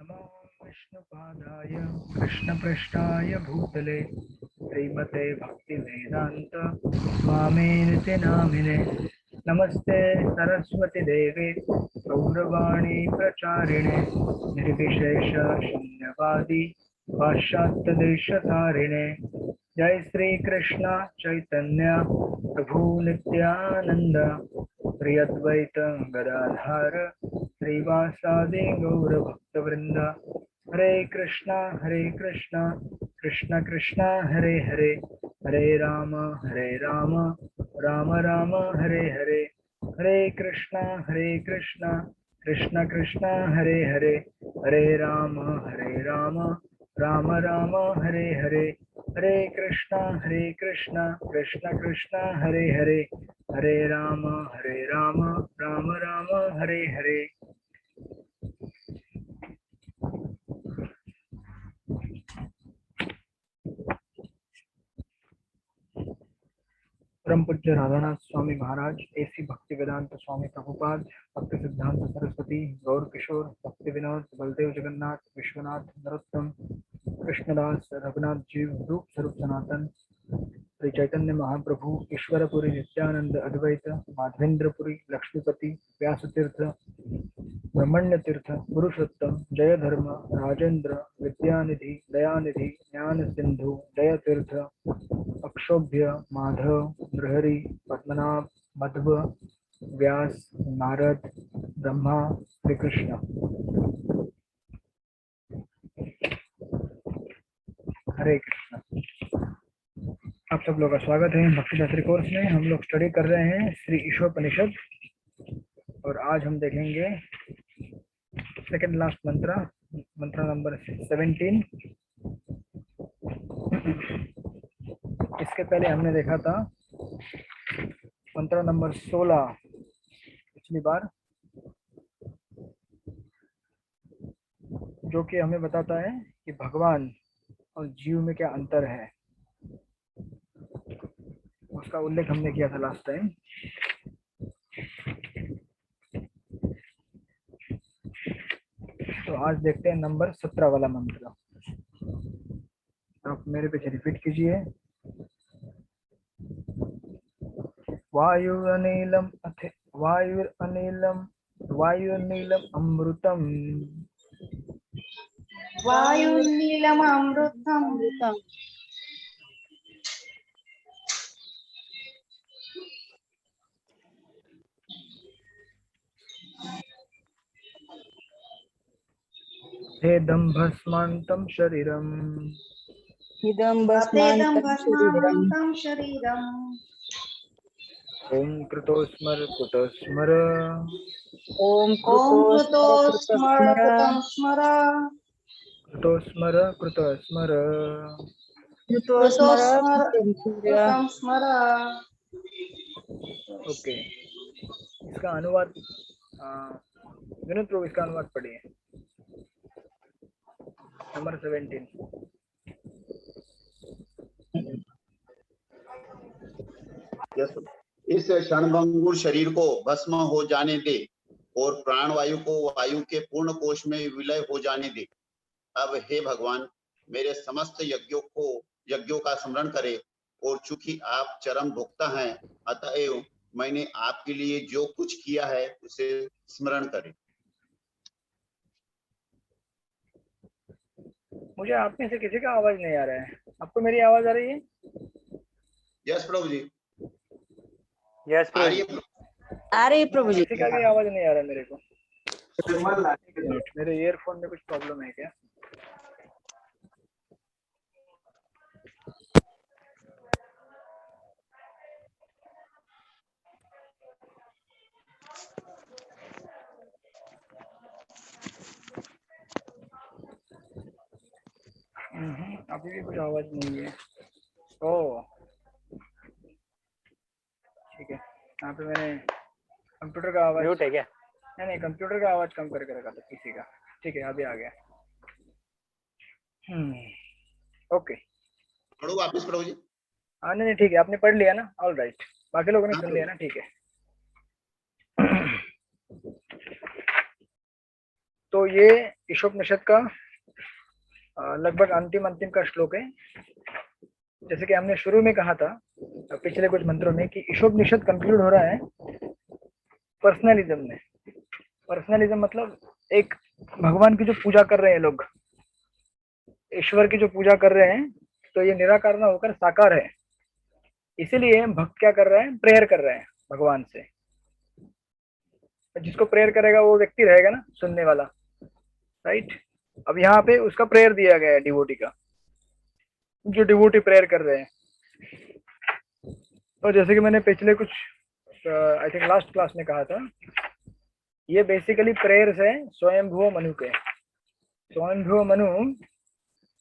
नमो विष्णुपादाय कृष्णपृष्ठाय भूतले श्रीमते भक्तिवेदान्त स्वामिनिति नामिने। नमस्ते सरस्वती देवे गौरवाणी प्रचारिणे निर्विशेष शून्यवादी पाश्चात्यदेशतारिणे। जय श्री कृष्ण चैतन्य प्रभु नित्यानंद श्री अद्वैत गदाधर श्रीवासादि गौर भक्तवृंद। हरे कृष्णा कृष्ण कृष्णा हरे हरे, हरे राम राम राम हरे हरे। हरे कृष्णा कृष्ण कृष्ण हरे हरे, हरे राम राम राम हरे हरे। हरे कृष्णा कृष्ण कृष्ण हरे हरे, हरे राम राम राम हरे हरे। परम पूज्य राधानाथ स्वामी महाराज, एसी भक्ति वेदांत स्वामी प्रभुपाद, भक्ति सिद्धांत सरस्वती, गौर किशोर, भक्ति विनोद, बलदेव जगन्नाथ, विश्वनाथ, नरोत्तम, कृष्णदास, रघुनाथ जीव, रूप स्वरूप सनातन, श्री चैतन्य महाप्रभु, ईश्वरपुरी नित्यानंद अद्वैत, माधवेंद्रपुरी, लक्ष्मीपति, व्यासतीर्थ, ब्रह्मण्य तीर्थ, पुरुषोत्तम, जय धर्म, राजेंद्र, विद्यानिधि, दयानिधि, ज्ञान सिंधु, जय तीर्थ, अक्षोभ्य, माधव, नृहरि, पद्मनाभ, मध्व, व्यास, नारद, ब्रह्मा, श्री कृष्ण। हरे कृष्ण। आप सब लोग का स्वागत है भक्ति शास्त्री कोर्स में। हम लोग स्टडी कर रहे हैं श्री ईशोपनिषद और आज हम देखेंगे सेकंड लास्ट मंत्र, मंत्र नंबर 17। इसके पहले हमने देखा था मंत्र नंबर 16 पिछली बार, जो कि हमें बताता है कि भगवान और जीव में क्या अंतर है। उसका उल्लेख हमने किया था लास्ट टाइम। तो आज देखते हैं नंबर 17 वाला मंत्र। आप मेरे पीछे रिपीट कीजिए। वायुरनीलम अमृतम, वायुर्नीलम अमृतम, हेदं भस्मान्तं शरीरम, इदं भस्मान्तं शरीरम। ओम कृतोस्मर कृतोस्मर, ओम कृतो स्मर कृतं स्मर, कृतोस्मर कृतोस्मर, कृतो स्मर कृतं स्मर। ओके। इसका अनुवाद विनोद प्रभु, इसका अनुवाद पढ़िए। नंबर 17। इस क्षणभंगुर शरीर को भस्म हो जाने दे और प्राणवायु को वायु के पूर्ण कोश में विलय हो जाने दे। अब हे भगवान, मेरे समस्त यज्ञों का स्मरण करे, और चूंकि आप चरम भोक्ता हैं, अतएव मैंने आपके लिए जो कुछ किया है उसे स्मरण करे। मुझे आप में से किसी का आवाज नहीं आ रहा है। आपको मेरी आवाज आ रही है? यस प्रभु जी। यस आ रही है। आ रही प्रभु जी। किसी का भी आवाज नहीं आ रहा मेरे को। मेरे ईयरफोन में कुछ प्रॉब्लम है क्या? अभी भी कुछ आवाज नहीं है। ओ ठीक है। यहाँ पे मैंने कंप्यूटर का आवाज म्यूट है क्या? नहीं, कंप्यूटर का आवाज कम करके रखा था किसी का। ठीक है, अभी आ गया। ओके, पढ़ो वापिस प्रभु जी। हाँ नहीं ठीक है, आपने पढ़ लिया ना। ऑल राइट, बाकी लोगों ने सुन लिया ना। ठीक है। तो ये ईशोपनिषद का लगभग अंतिम का श्लोक है। जैसे कि हमने शुरू में कहा था पिछले कुछ मंत्रों में कि ईशोपनिषद कंक्लूड हो रहा है पर्सनलिज्म में। पर्सनलिज्म मतलब एक भगवान की जो पूजा कर रहे हैं लोग, ईश्वर की जो पूजा कर रहे हैं, तो ये निराकार ना होकर साकार है। इसीलिए भक्त क्या कर रहे हैं, प्रेयर कर रहे हैं भगवान से। जिसको प्रेयर करेगा वो व्यक्ति रहेगा ना सुनने वाला, राइट। अब यहाँ पे उसका प्रेयर दिया गया है डिवोटी का, जो डिवोटी प्रेयर कर रहे हैं। तो जैसे कि मैंने पिछले कुछ आई थिंक लास्ट क्लास में कहा था, ये बेसिकली प्रेयर्स है स्वयंभुव मनु के। स्वयंभुव मनु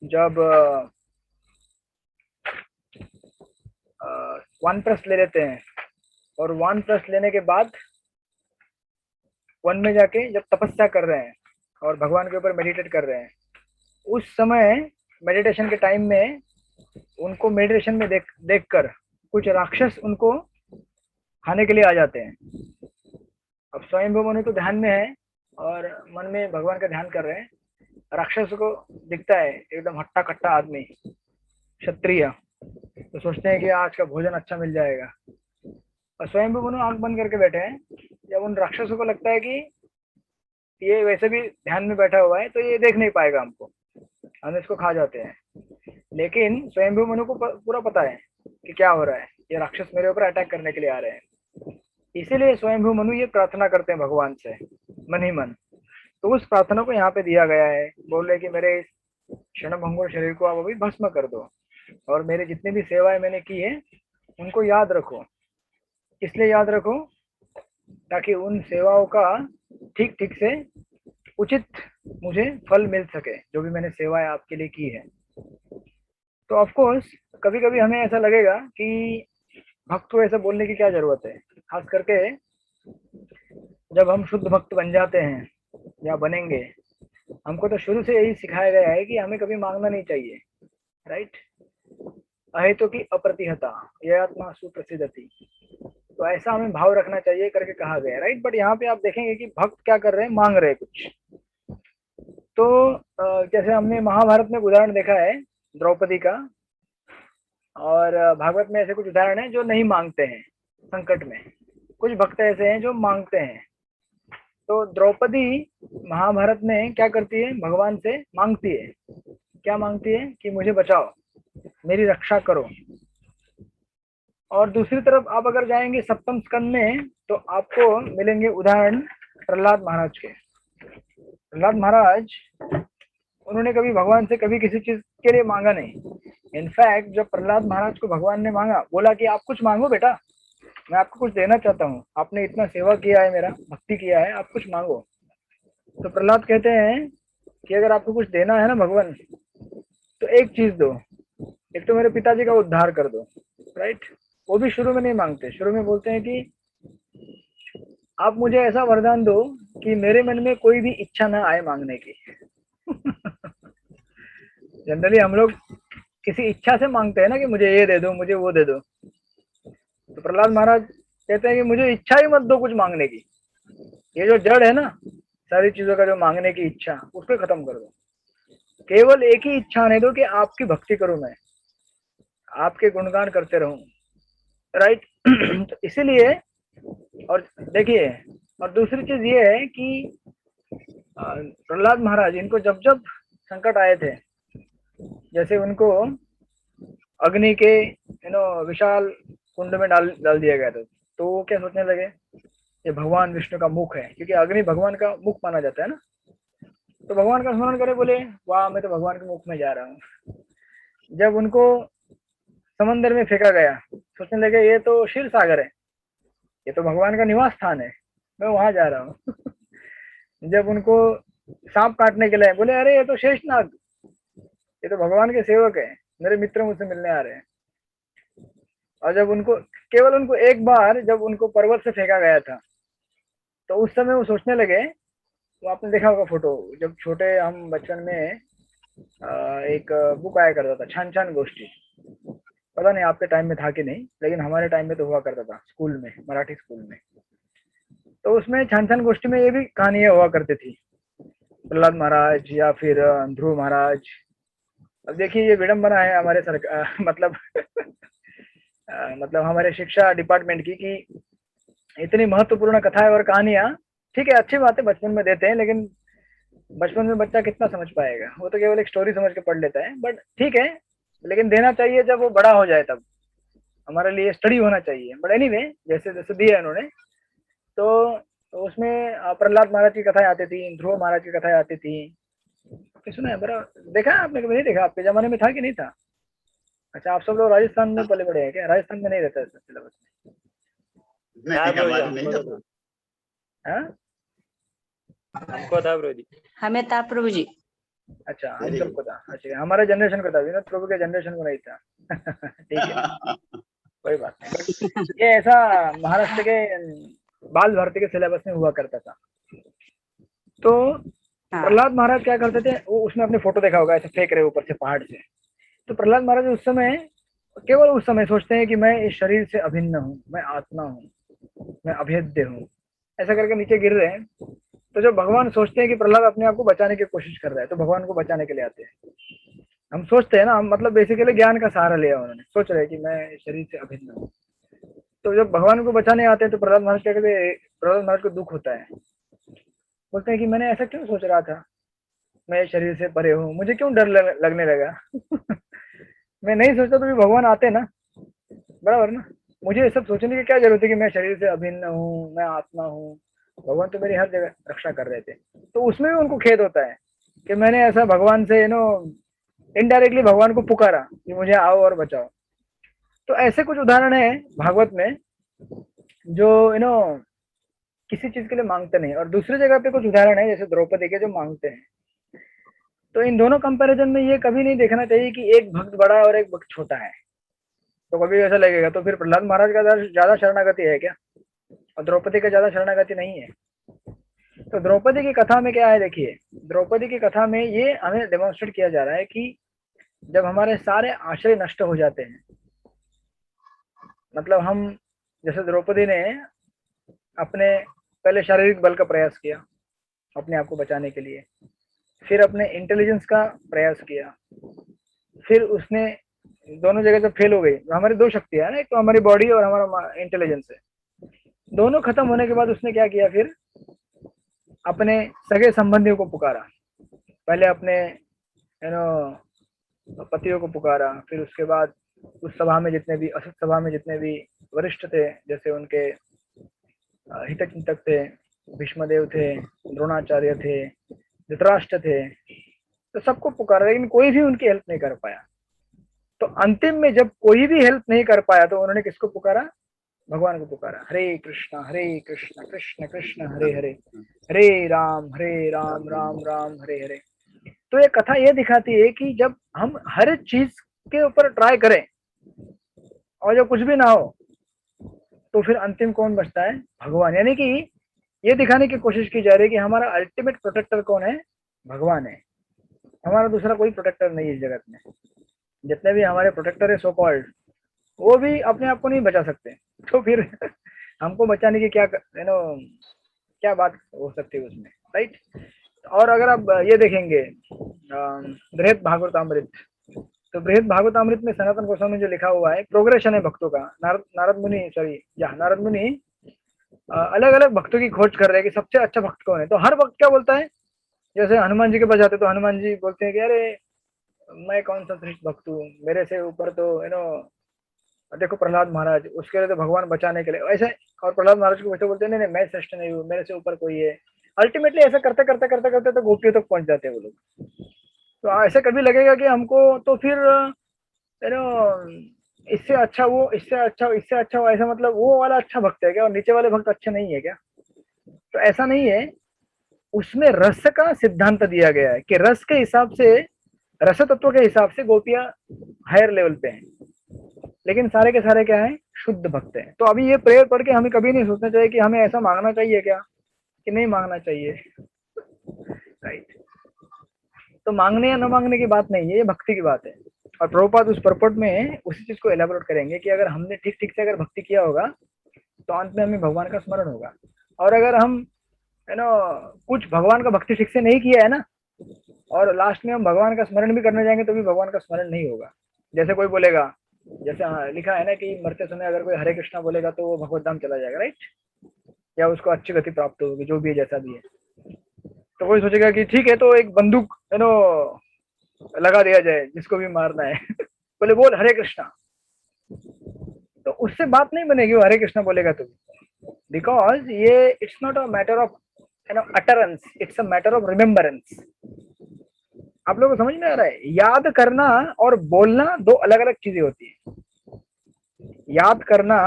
जब वानप्रस्थ ले लेते हैं और वानप्रस्थ लेने के बाद वन में जाके जब तपस्या कर रहे हैं और भगवान के ऊपर मेडिटेट कर रहे हैं, उस समय मेडिटेशन के टाइम में उनको मेडिटेशन में देखकर कुछ राक्षस उनको खाने के लिए आ जाते हैं। अब स्वयंभू मनु तो ध्यान में है और मन में भगवान का ध्यान कर रहे हैं। राक्षस को दिखता है एकदम हट्टा कट्टा आदमी क्षत्रिय, तो सोचते हैं कि आज का भोजन अच्छा मिल जाएगा। और स्वयंभू मनु आंख बंद करके बैठे हैं। जब उन राक्षसों को लगता है कि ये वैसे भी ध्यान में बैठा हुआ है तो ये देख नहीं पाएगा हमको, हम इसको खा जाते हैं। लेकिन स्वयंभू मनु को पूरा पता है कि क्या हो रहा है, ये राक्षस मेरे ऊपर अटैक करने के लिए आ रहे हैं। इसीलिए स्वयंभू मनु ये प्रार्थना करते हैं भगवान से मन ही मन। तो उस प्रार्थना को यहाँ पे दिया गया है, बोल रहे कि मेरे इस क्षणभंगुर शरीर को आप अभी भस्म कर दो और मेरे जितनी भी सेवाएं मैंने की है उनको याद रखो। इसलिए याद रखो ताकि उन सेवाओं का ठीक ठीक से उचित मुझे फल मिल सके, जो भी मैंने सेवाएं आपके लिए की है। तो ऑफ कोर्स कभी कभी हमें ऐसा लगेगा कि भक्त को ऐसा बोलने की क्या जरूरत है, खास करके जब हम शुद्ध भक्त बन जाते हैं या बनेंगे। हमको तो शुरू से यही सिखाया गया है कि हमें कभी मांगना नहीं चाहिए, राइट। अहेतु की अप्रतिहता ये आत्मा सुप्रसिद्धति, तो ऐसा हमें भाव रखना चाहिए करके कहा गया, राइट। बट यहाँ पे आप देखेंगे कि भक्त क्या कर रहे हैं, मांग रहे हैं कुछ। तो जैसे हमने महाभारत में उदाहरण देखा है द्रौपदी का, और भागवत में ऐसे कुछ उदाहरण हैं जो नहीं मांगते हैं संकट में। कुछ भक्त ऐसे हैं जो मांगते हैं। तो द्रौपदी महाभारत में क्या करती है, भगवान से मांगती है। क्या मांगती है कि मुझे बचाओ, मेरी रक्षा करो। और दूसरी तरफ आप अगर जाएंगे सप्तम स्कंद में तो आपको मिलेंगे उदाहरण प्रहलाद महाराज के। प्रहलाद महाराज उन्होंने कभी भगवान से कभी किसी चीज के लिए मांगा नहीं। इनफैक्ट जब प्रहलाद महाराज को भगवान ने मांगा, बोला कि आप कुछ मांगो बेटा, मैं आपको कुछ देना चाहता हूँ, आपने इतना सेवा किया है, मेरा भक्ति किया है, आप कुछ मांगो। तो प्रहलाद कहते हैं कि अगर आपको कुछ देना है ना भगवान, तो एक चीज दो, एक तो मेरे पिताजी का उद्धार कर दो, राइट। वो भी शुरू में नहीं मांगते, शुरू में बोलते हैं कि आप मुझे ऐसा वरदान दो कि मेरे मन में कोई भी इच्छा ना आए मांगने की। जनरली हम लोग किसी इच्छा से मांगते हैं ना कि मुझे ये दे दो, मुझे वो दे दो। तो प्रहलाद महाराज कहते हैं कि मुझे इच्छा ही मत दो कुछ मांगने की। ये जो जड़ है ना सारी चीजों का, जो मांगने की इच्छा, उसको खत्म कर दो। केवल एक ही इच्छा आने दो कि आपकी भक्ति करूं, मैं आपके गुणगान करते रहूं, राइट। तो इसीलिए, और देखिए, और दूसरी चीज ये है कि प्रहलाद महाराज, इनको जब जब संकट आए थे, जैसे उनको अग्नि के विशाल कुंड में डाल दिया गया था, तो वो क्या सोचने लगे, ये भगवान विष्णु का मुख है, क्योंकि अग्नि भगवान का मुख माना जाता है ना। तो भगवान का स्मरण करे, बोले वाह मैं तो भगवान के मुख में जा रहा हूँ। जब उनको समंदर में फेंका गया, सोचने लगे ये तो क्षीर सागर है, ये तो भगवान का निवास स्थान है, मैं वहां जा रहा हूँ। जब उनको सांप काटने के लिए, बोले अरे ये तो शेषनाग, ये तो भगवान के सेवक है, मेरे मित्र मुझसे मिलने आ रहे हैं। और जब उनको, केवल उनको एक बार जब उनको पर्वत से फेंका गया था, तो उस समय वो सोचने लगे, वो आपने देखा होगा फोटो, जब छोटे हम बचपन में एक बुक आया करता था, छान छान गोष्ठी, पता नहीं आपके टाइम में था कि नहीं, लेकिन हमारे टाइम में तो हुआ करता था स्कूल में, मराठी स्कूल में। तो उसमें छान छान गोष्ठी में ये भी कहानियां हुआ करती थी। प्रहलाद महाराज या फिर ध्रुव महाराज। अब देखिए ये विडंबना है हमारे सरकार मतलब मतलब हमारे शिक्षा डिपार्टमेंट की कि इतनी महत्वपूर्ण कथाएं और कहानियां, ठीक है अच्छी बात है बचपन में देते हैं, लेकिन बचपन में बच्चा कितना समझ पाएगा, वो तो केवल एक स्टोरी समझ के पढ़ लेता है, बट ठीक है, लेकिन देना चाहिए जब वो बड़ा हो जाए, तब हमारे लिए स्टडी होना चाहिए। बट एनीवे जैसे जैसे दिया उन्होंने, तो उसमें प्रहलाद महाराज की कथाएं आती थी, ध्रुव महाराज की कथाएं आती थी। आपने सुना है बड़ा, देखा है आपने? कभी नहीं देखा? आपके जमाने में था कि नहीं था? अच्छा, आप सब लोग राजस्थान में पले बड़े हैं क्या? राजस्थान में नहीं रहता है सिलेबस में? नहीं हमारे नहीं था। हाँ हमको था प्रभु जी, हमें था प्रभु जी। अच्छा, हम सबको था। अच्छा, हमारे जनरेशन को था, विनोद प्रभु के जनरेशन को नहीं था। ठीक है, कोई बात नहीं। ये ऐसा महाराष्ट्र के बाल भारती के सिलेबस में हुआ करता था। तो प्रहलाद महाराज क्या करते थे, वो उसमें अपनी फोटो देखा होगा, ऐसे फेंक रहे ऊपर से पहाड़ से। तो प्रहलाद महाराज उस समय, केवल उस समय सोचते हैं कि मैं इस शरीर से अभिन्न हूँ, मैं आत्मा हूँ, मैं अभेद्य हूँ, ऐसा करके नीचे गिर रहे हैं। तो जब भगवान सोचते हैं कि प्रहलाद अपने आप को बचाने की कोशिश कर रहा है, तो भगवान को बचाने के लिए आते हैं। हम सोचते हैं ना, हम मतलब बेसिकली ज्ञान का सहारा लिया उन्होंने, सोच रहे हैं कि मैं इस शरीर से अभिन्न हूँ। तो जब भगवान को बचाने आते हैं तो प्रहलाद महाराज क्या कहते हैं, प्रहलाद महाराज को दुख होता है, बोलते हैं कि मैंने ऐसा क्यों सोच रहा था, मैं शरीर से परे हूँ, मुझे क्यों डर लगने लगा। मैं नहीं सोचता तो भी भगवान आते ना, बराबर ना। मुझे ये सब सोचने की क्या जरूरत है कि मैं शरीर से अभिन्न हूँ, मैं आत्मा हूँ, भगवान तो मेरी हर जगह रक्षा कर रहे थे। तो उसमें भी उनको खेद होता है कि मैंने ऐसा भगवान से इनडायरेक्टली भगवान को पुकारा कि मुझे आओ और बचाओ। तो ऐसे कुछ उदाहरण है भागवत में जो किसी चीज के लिए मांगते नहीं, और दूसरी जगह पे कुछ उदाहरण है जैसे द्रौपदी के जो मांगते हैं। तो इन दोनों कंपैरिजन में ये कभी नहीं देखना चाहिए कि एक भक्त बड़ा है और एक भक्त छोटा है। तो कभी ऐसा लगेगा तो फिर प्रहलाद महाराज का ज्यादा शरणागति है क्या, और द्रौपदी का ज्यादा शरणागति नहीं है? तो द्रौपदी की कथा में क्या है, देखिए द्रौपदी की कथा में ये हमें डेमोन्स्ट्रेट किया जा रहा है कि जब हमारे सारे आश्रय नष्ट हो जाते हैं, मतलब हम, जैसे द्रौपदी ने अपने पहले शारीरिक बल का प्रयास किया अपने आप को बचाने के लिए, फिर अपने इंटेलिजेंस का प्रयास किया, फिर उसने दोनों जगह जब फेल हो गई, हमारी दो शक्तियां है ना, एक तो हमारी बॉडी और हमारा इंटेलिजेंस है, दोनों खत्म होने के बाद उसने क्या किया, फिर अपने सगे संबंधियों को पुकारा। पहले अपने पतियों को पुकारा, फिर उसके बाद उस सभा में जितने भी, असत सभा में जितने भी वरिष्ठ थे, जैसे उनके हितचिंतक थे, भीष्मदेव थे, द्रोणाचार्य थे, धृतराष्ट्र थे, तो सबको पुकारा, लेकिन कोई भी उनकी हेल्प नहीं कर पाया। तो अंतिम में जब कोई भी हेल्प नहीं कर पाया तो उन्होंने किसको पुकारा? भगवान को पुकारा। हरे कृष्ण कृष्ण कृष्ण हरे हरे, हरे राम राम राम हरे हरे। तो ये कथा ये दिखाती है कि जब हम हर चीज के ऊपर ट्राई करें और जब कुछ भी ना हो, तो फिर अंतिम कौन बचता है? भगवान। यानी कि ये दिखाने की कोशिश की जा रही है कि हमारा अल्टीमेट प्रोटेक्टर कौन है? भगवान है। हमारा दूसरा कोई प्रोटेक्टर नहीं है इस जगत में। जितने भी हमारे प्रोटेक्टर है सो कॉल्ड, वो भी अपने आप को नहीं बचा सकते, तो फिर हमको बचाने की क्या क्या बात हो सकती है उसमें, राइट? और अगर आप ये देखेंगे बृहद भागवतामृत, तो बृहद भागवतामृत में सनातन गोस्वामी जो लिखा हुआ है, प्रोग्रेशन है भक्तों का। नारद मुनि, सॉरी नारद मुनि अलग अलग भक्तों की खोज कर रहे हैं कि सबसे अच्छा भक्त कौन है। तो हर भक्त क्या बोलता है, जैसे हनुमान जी के पास जाते तो हनुमान जी बोलते हैं कि अरे मैं कौन सा श्रेष्ठ भक्त हूँ, मेरे से ऊपर तो देखो प्रहलाद महाराज, उसके लिए तो भगवान बचाने के लिए ऐसे। और प्रहलाद महाराज को वैसे बोलते हैं नहीं नहीं मैं श्रेष्ठ नहीं हूँ, मेरे से ऊपर कोई है। अल्टीमेटली ऐसा करते करते करते करते तो गोपियों तक पहुंच जाते हैं वो लोग। तो ऐसे कभी लगेगा कि हमको तो फिर इससे अच्छा वो, इससे अच्छा वो, ऐसा मतलब वो वाला अच्छा भक्त है क्या और नीचे वाले भक्त अच्छे नहीं है क्या? तो ऐसा नहीं है। उसमें रस का सिद्धांत दिया गया है कि रस के हिसाब से, रस तत्व के हिसाब से गोपियां हायर लेवल पे हैं, लेकिन सारे के सारे क्या है? शुद्ध भक्त हैं। तो अभी ये प्रेयर पढ़ के हमें कभी नहीं सोचना चाहिए कि हमें ऐसा मांगना चाहिए क्या कि नहीं मांगना चाहिए, राइट? तो मांगने या न मांगने की बात नहीं है, ये भक्ति की बात है। और प्रभुपाद उस परपट में उसी चीज को एलाबोरेट करेंगे कि अगर हमने ठीक ठीक से अगर भक्ति किया होगा तो अंत में हमें भगवान का स्मरण होगा। और अगर हम है ना, कुछ भगवान का भक्ति ठीक से नहीं किया है ना, और लास्ट में हम भगवान का स्मरण भी करने जाएंगे तो भी भगवान का स्मरण नहीं होगा। जैसे कोई बोलेगा, जैसे लिखा है ना कि मरते समय अगर कोई हरे कृष्णा बोलेगा तो वो भगवत धाम चला जाएगा, राइट, या उसको अच्छी गति प्राप्त होगी, जो भी है जैसा भी है। तो कोई सोचेगा कि ठीक है तो एक बंदूक है नो लगा दिया जाए जिसको भी मारना है बोले बोल हरे कृष्णा, तो उससे बात नहीं बनेगी वो हरे कृष्णा बोलेगा तो, बिकॉज ये it's not a matter of utterance, it's a matter of remembrance. आप लोगों को समझ में आ रहा है? याद करना और बोलना दो अलग अलग चीजें होती है। याद करना,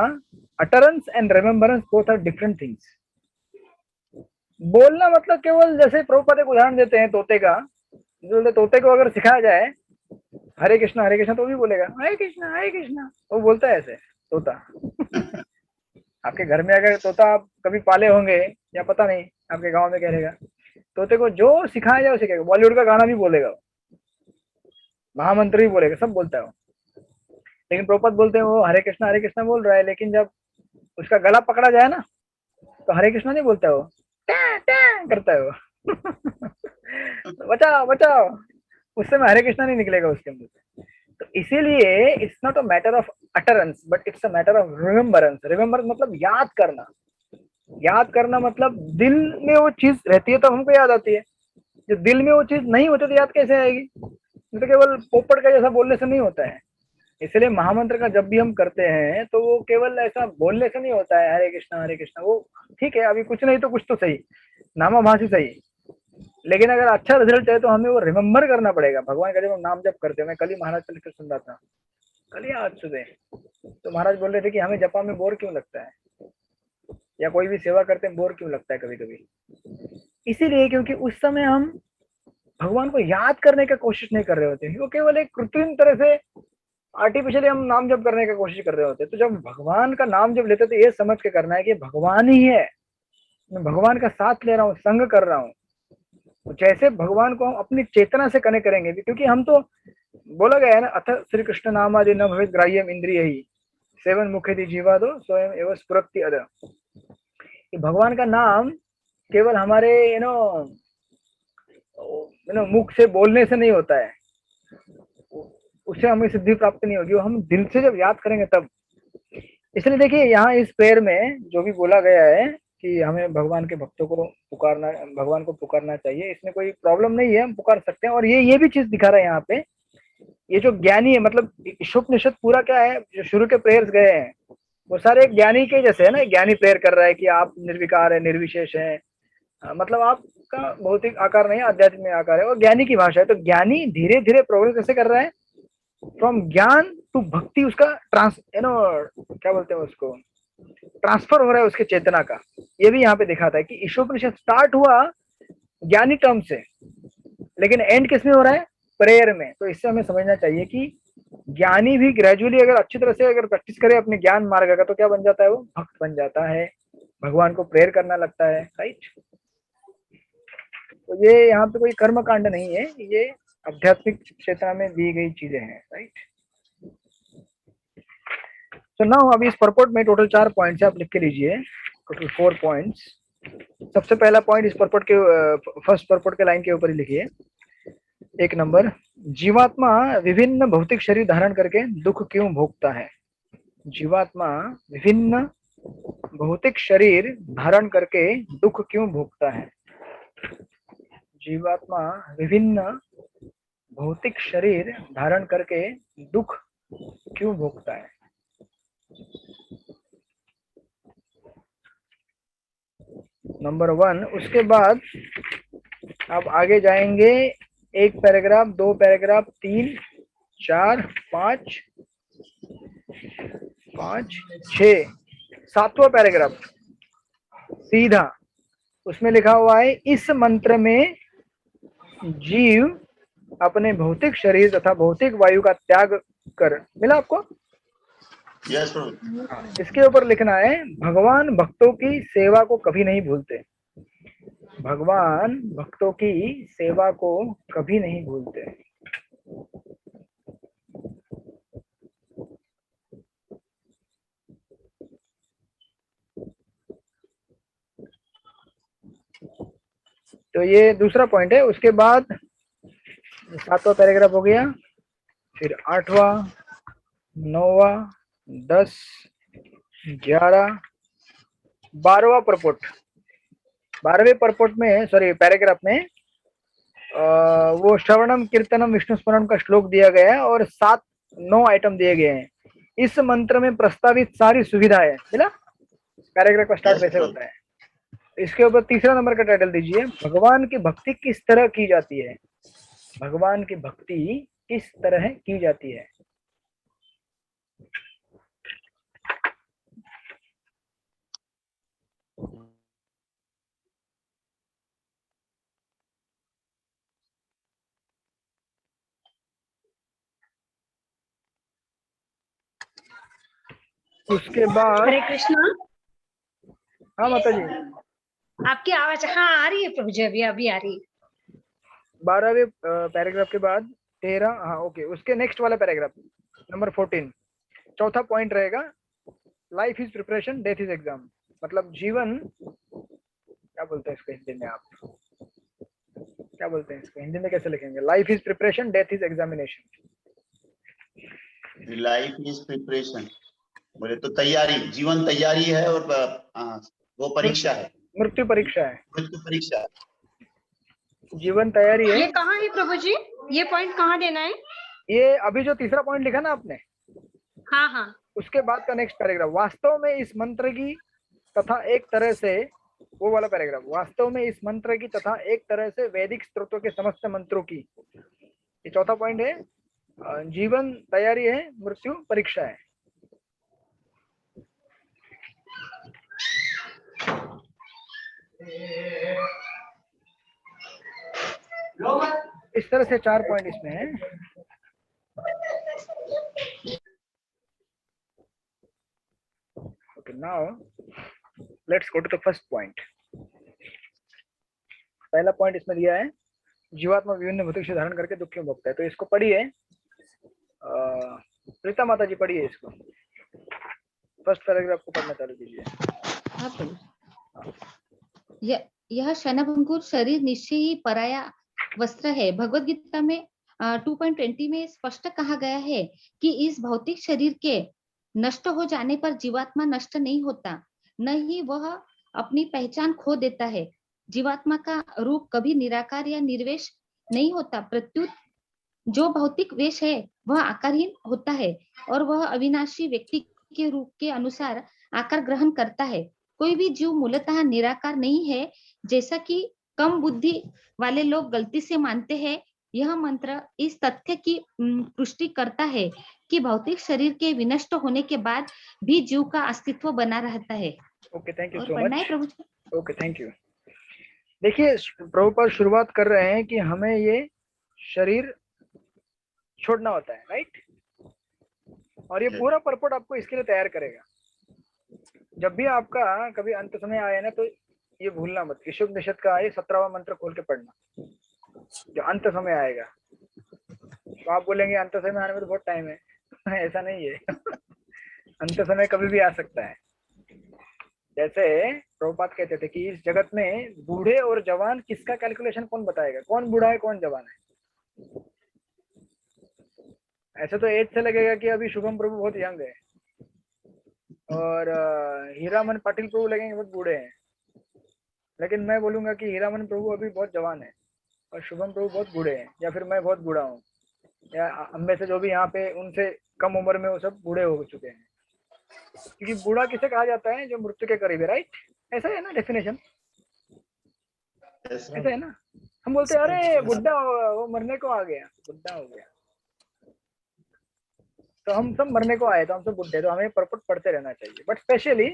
utterance and remembrance both are different things. बोलना मतलब केवल, जैसे प्रभुपाद एक उदाहरण देते हैं तोते का, जो तोते को अगर सिखाया जाए हरे कृष्णा तो भी बोलेगा हरे कृष्णा, वो बोलता है ऐसे तोता आपके घर में अगर तोता आप कभी पाले होंगे या पता नहीं आपके गांव में क्या रहेगा, तोते को जो सिखाया जाए वो सीखेगा। बॉलीवुड का गाना भी बोलेगा, महामंत्र भी बोलेगा, सब बोलता है वो। लेकिन प्रभुपाद बोलते हैं वो हरे कृष्णा बोल रहा है, लेकिन जब उसका गला पकड़ा जाए ना तो हरे कृष्णा नहीं बोलता है वो, टैं, टैं करता है वो बचाओ बचाओ, उससे में हरे कृष्णा नहीं निकलेगा उसके अंदर से। तो इसीलिए it's not a matter of utterance but it's a matter of remembrance. Remembrance मतलब याद करना। याद करना मतलब दिल में वो चीज रहती है तो हमको याद आती है, जो दिल में वो चीज नहीं होती तो याद कैसे आएगी? तो केवल पोपट का जैसा बोलने से नहीं होता है। इसलिए महामंत्र का जब भी हम करते हैं तो वो केवल ऐसा बोलने से नहीं होता है हरे कृष्णा, वो ठीक है अभी कुछ नहीं तो कुछ तो सही, नामाभासी सही, लेकिन अगर अच्छा रिजल्ट है तो हमें वो रिमेम्बर करना पड़ेगा। भगवान का जब हम नाम जप करते हैं, मैं कल ही महाराज से सुन रहा था, कल ही आज सुबह, तो महाराज बोल रहे थे कि हमें जपा में बोर क्यों लगता है, या कोई भी सेवा करते हैं बोर क्यों लगता है कभी कभी। इसीलिए क्योंकि उस समय हम भगवान को याद करने का कोशिश नहीं कर रहे होते हैं, वो केवल एक कृत्रिम तरह से आर्टिफिशियली हम नाम जप करने की कोशिश कर रहे होते हैं। तो जब भगवान का नाम जब लेते तो ये समझ के करना है कि भगवान ही है, मैं भगवान का साथ ले रहा हूँ, संग कर रहा हूँ। तो जैसे भगवान को हम अपनी चेतना से कनेक्ट करेंगे, क्योंकि हम तो बोला गया है ना, अथ श्री कृष्ण नामादि न भवित ग्राह्यम इंद्रिय ही सेवन मुखे जीवा दो स्वयं एवं स्फुरति अद। भगवान का नाम केवल हमारे मुख से बोलने से नहीं होता है, उससे हमें सिद्धि प्राप्त नहीं होगी, वो हम दिल से जब याद करेंगे तब। इसलिए देखिए यहाँ इस प्रेयर में जो भी बोला गया है कि हमें भगवान के भक्तों को पुकारना, भगवान को पुकारना चाहिए, इसमें कोई प्रॉब्लम नहीं है, हम पुकार सकते हैं। और ये भी चीज दिखा रहा है यहाँ पे, ये जो ज्ञानी है, मतलब ईशोपनिषद पूरा क्या है, जो शुरू के प्रेयर्स गए हैं वो सारे ज्ञानी के जैसे है ना। ज्ञानी प्रेयर कर रहा है कि आप निर्विकार है, निर्विशेष है, मतलब आपका भौतिक आकार नहीं, आध्यात्मिक आकार है, और ज्ञानी की भाषा है। तो ज्ञानी धीरे धीरे प्रोग्रेस कैसे कर रहा है, फ्रॉम ज्ञान टू भक्ति, उसका क्या बोलते हैं उसको, ट्रांसफर हो रहा है उसके चेतना का। ये भी यहाँ पे दिखाता है कि ईशोपनिषद स्टार्ट हुआ ज्ञानी टर्म से, लेकिन एंड किस में हो रहा है, प्रेयर में। तो इससे हमें समझना चाहिए कि ज्ञानी भी ग्रेजुअली अगर अच्छी तरह से अगर प्रैक्टिस करे अपने ज्ञान मार्ग का, तो क्या बन जाता है, वो भक्त बन जाता है, भगवान को प्रेयर करना लगता है, राइट। तो ये यहाँ पे कोई कर्म कांड नहीं है, ये आध्यात्मिक क्षेत्र में दी गई चीजें हैं, राइट। तो नाउ अभी इस परपोर्ट में टोटल 4 पॉइंट्स है, आप लिख के लीजिए, टोटल 4 पॉइंट्स। सबसे पहला पॉइंट इस परपोर्ट के फर्स्ट परपोर्ट के लाइन के ऊपर ही लिखिए, 1 नंबर, जीवात्मा विभिन्न भौतिक शरीर धारण करके दुख क्यों भोगता है? जीवात्मा विभिन्न भौतिक शरीर धारण करके दुख क्यों भोगता है? जीवात्मा विभिन्न भौतिक शरीर धारण करके दुख क्यों भोगता है? नंबर 1। उसके बाद आप आगे जाएंगे, 1 पैराग्राफ, 2 पैराग्राफ, 3, 4, 5, 6, 7वां पैराग्राफ सीधा उसमें लिखा हुआ है, इस मंत्र में जीव अपने भौतिक शरीर तथा भौतिक वायु का त्याग कर। मिला आपको? यस प्रभु। इसके ऊपर लिखना है, भगवान भक्तों की सेवा को कभी नहीं भूलते। भगवान भक्तों की सेवा को कभी नहीं भूलते। तो ये दूसरा पॉइंट है। उसके बाद 7वां पैराग्राफ हो गया, फिर 8वां, 9वां, 10, 11, 12वां परपोट। 12वें परपोट में, सॉरी पैराग्राफ में वो श्रवणम कीर्तनम विष्णु स्मरण का श्लोक दिया गया है और 9 आइटम दिए गए हैं। इस मंत्र में प्रस्तावित सारी सुविधाएं, मिला? पैराग्राफ का स्टार्ट यस वैसे प्रभु। होता है। इसके ऊपर तीसरा नंबर का टाइटल दीजिए, भगवान की भक्ति किस तरह की जाती है। भगवान की भक्ति किस तरह की जाती है। उसके बाद, हरे कृष्णा। हाँ माता जी, आपकी आवाज हाँ आ रही है प्रभु जी, अभी आ रही है। 12वें पैराग्राफ के बाद 13, हाँ ओके, उसके नेक्स्ट वाला पैराग्राफ नंबर 14, चौथा पॉइंट रहेगा, life is preparation, death is exam. मतलब जीवन, क्या बोलते हैं इसको हिंदी में, आप क्या बोलते हैं इसको हिंदी में, कैसे लिखेंगे? Life is preparation, death is examination. Life is preparation, बोले तो तैयारी, जीवन तैयारी है और वो परीक्षा है, मृत्यु परीक्षा है। मृत्यु परीक्षा है। जीवन तैयारी है। ये कहाँ है प्रभु जी, ये पॉइंट कहाँ देना है? ये अभी जो तीसरा पॉइंट लिखा ना आपने, हाँ हाँ, उसके बाद का नेक्स्ट पैराग्राफ, वास्तव में इस मंत्र की तथा एक तरह से, वो वाला पैराग्राफ, वास्तव में इस मंत्र की तथा एक तरह से वैदिक स्त्रोतों के समस्त मंत्रों की। ये चौथा पॉइंट है, जीवन तैयारी है, मृत्यु परीक्षा है। इस तरह से 4 पॉइंट इसमें है। Okay, now let's go to the first point. पहला पॉइंट इसमें दिया है, जीवात्मा विभिन्न भौतिक से धारण करके दुख क्यों भोगता है। तो इसको पढ़िए, प्रीता माता जी पढ़िए इसको, फर्स्ट पैराग्राफ को पढ़ना चालू कीजिए। हाँ प्रभु। यह क्षणभंगुर शरीर निश्चय ही पराया वस्त्र है। भगवत गीता में 2.20 में स्पष्ट कहा गया है कि इस भौतिक शरीर के नष्ट हो जाने पर जीवात्मा नष्ट नहीं होता, न ही वह अपनी पहचान खो देता है। जीवात्मा का रूप कभी निराकार या निर्वेश नहीं होता, प्रत्युत जो भौतिक वेश है वह आकारहीन होता है और वह अविनाशी व्यक्ति के रूप के अनुसार आकार ग्रहण करता है। कोई भी जीव मूलतः निराकार नहीं है, जैसा कि कम बुद्धि वाले लोग गलती से मानते हैं। यह मंत्र इस तथ्य की पुष्टि करता है कि भौतिक शरीर के विनष्ट होने के बाद भी जीव का अस्तित्व बना रहता है। ओके, थैंक यू और सो पढ़ना है much. Prabhu ji. Okay, thank you. देखिए, प्रभुपाद शुरुआत कर रहे हैं कि हमें ये शरीर छोड़ना होता है, राइट? और ये पूरा परपोट आपको इसके लिए तैयार करेगा। जब भी आपका कभी अंत समय आए ना, तो ये भूलना मत, ईशोपनिषद का ये 17वां मंत्र खोल के पढ़ना, जो अंत समय आएगा। तो आप बोलेंगे अंत समय आने में तो बहुत टाइम है। ऐसा नहीं है। अंत समय कभी भी आ सकता है। जैसे प्रभुपाद कहते थे कि इस जगत में बूढ़े और जवान किसका कैलकुलेशन कौन बताएगा, कौन बूढ़ा है कौन जवान है। ऐसे तो एज से लगेगा कि अभी शुभम प्रभु बहुत यंग है और हीरामन पाटिल प्रभु लगेंगे बहुत बूढ़े हैं, लेकिन मैं बोलूंगा कि हीरामन प्रभु अभी बहुत जवान है और शुभम प्रभु बहुत बूढ़े हैं, या फिर मैं बहुत बूढ़ा हूँ, या हम में से जो भी यहाँ पे उनसे कम उम्र में वो सब बूढ़े हो चुके हैं। क्योंकि बूढ़ा किसे कहा जाता है? जो मृत्यु के करीब है, राइट? ऐसा है ना डेफिनेशन, ऐसा है ना। हम बोलते हैं अरे बुढ़ा वो मरने को आ गया, बुढ़ा हो गया। तो हम सब मरने को आए, तो हम सब बुढ़े, तो हमें परपट पढ़ते रहना चाहिए। बट स्पेशली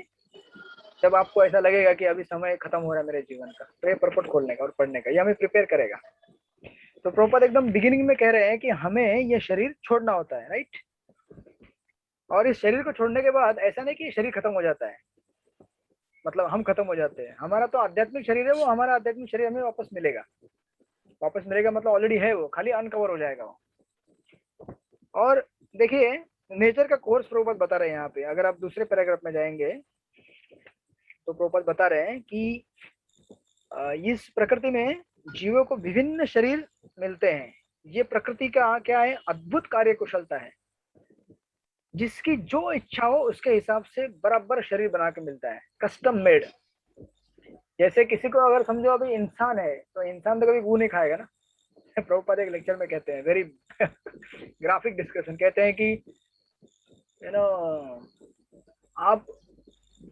जब आपको ऐसा लगेगा कि अभी समय खत्म हो रहा है मेरे जीवन का, तो ये परपट खोलने का और पढ़ने का, ये हमें प्रिपेयर करेगा। तो प्रॉपर एकदम बिगिनिंग में कह रहे हैं कि हमें ये शरीर छोड़ना होता है, राइट? और इस शरीर को छोड़ने के बाद ऐसा नहीं कि शरीर खत्म हो जाता है, मतलब हम खत्म हो जाते हैं। हमारा तो आध्यात्मिक शरीर है, वो हमारा आध्यात्मिक शरीर हमें वापस मिलेगा। वापस मिलेगा मतलब ऑलरेडी है, वो खाली अनकवर हो जाएगा वो। और देखिए, नेचर का कोर्स प्रभुपाद बता रहे हैं यहाँ पे। अगर आप दूसरे पैराग्राफ में जाएंगे तो प्रभुपाद बता रहे हैं कि इस प्रकृति में जीवों को विभिन्न शरीर मिलते हैं। ये प्रकृति का क्या है, अद्भुत कार्य कुशलता है। जिसकी जो इच्छा हो उसके हिसाब से बराबर शरीर बना के मिलता है, कस्टम मेड। जैसे किसी को अगर समझो अभी इंसान है तो इंसान तो कभी गू नहीं खाएगा ना। प्रभुपाद एक लेक्चर में कहते हैं, वेरी ग्राफिक डिस्कशन, कहते हैं कि यू नो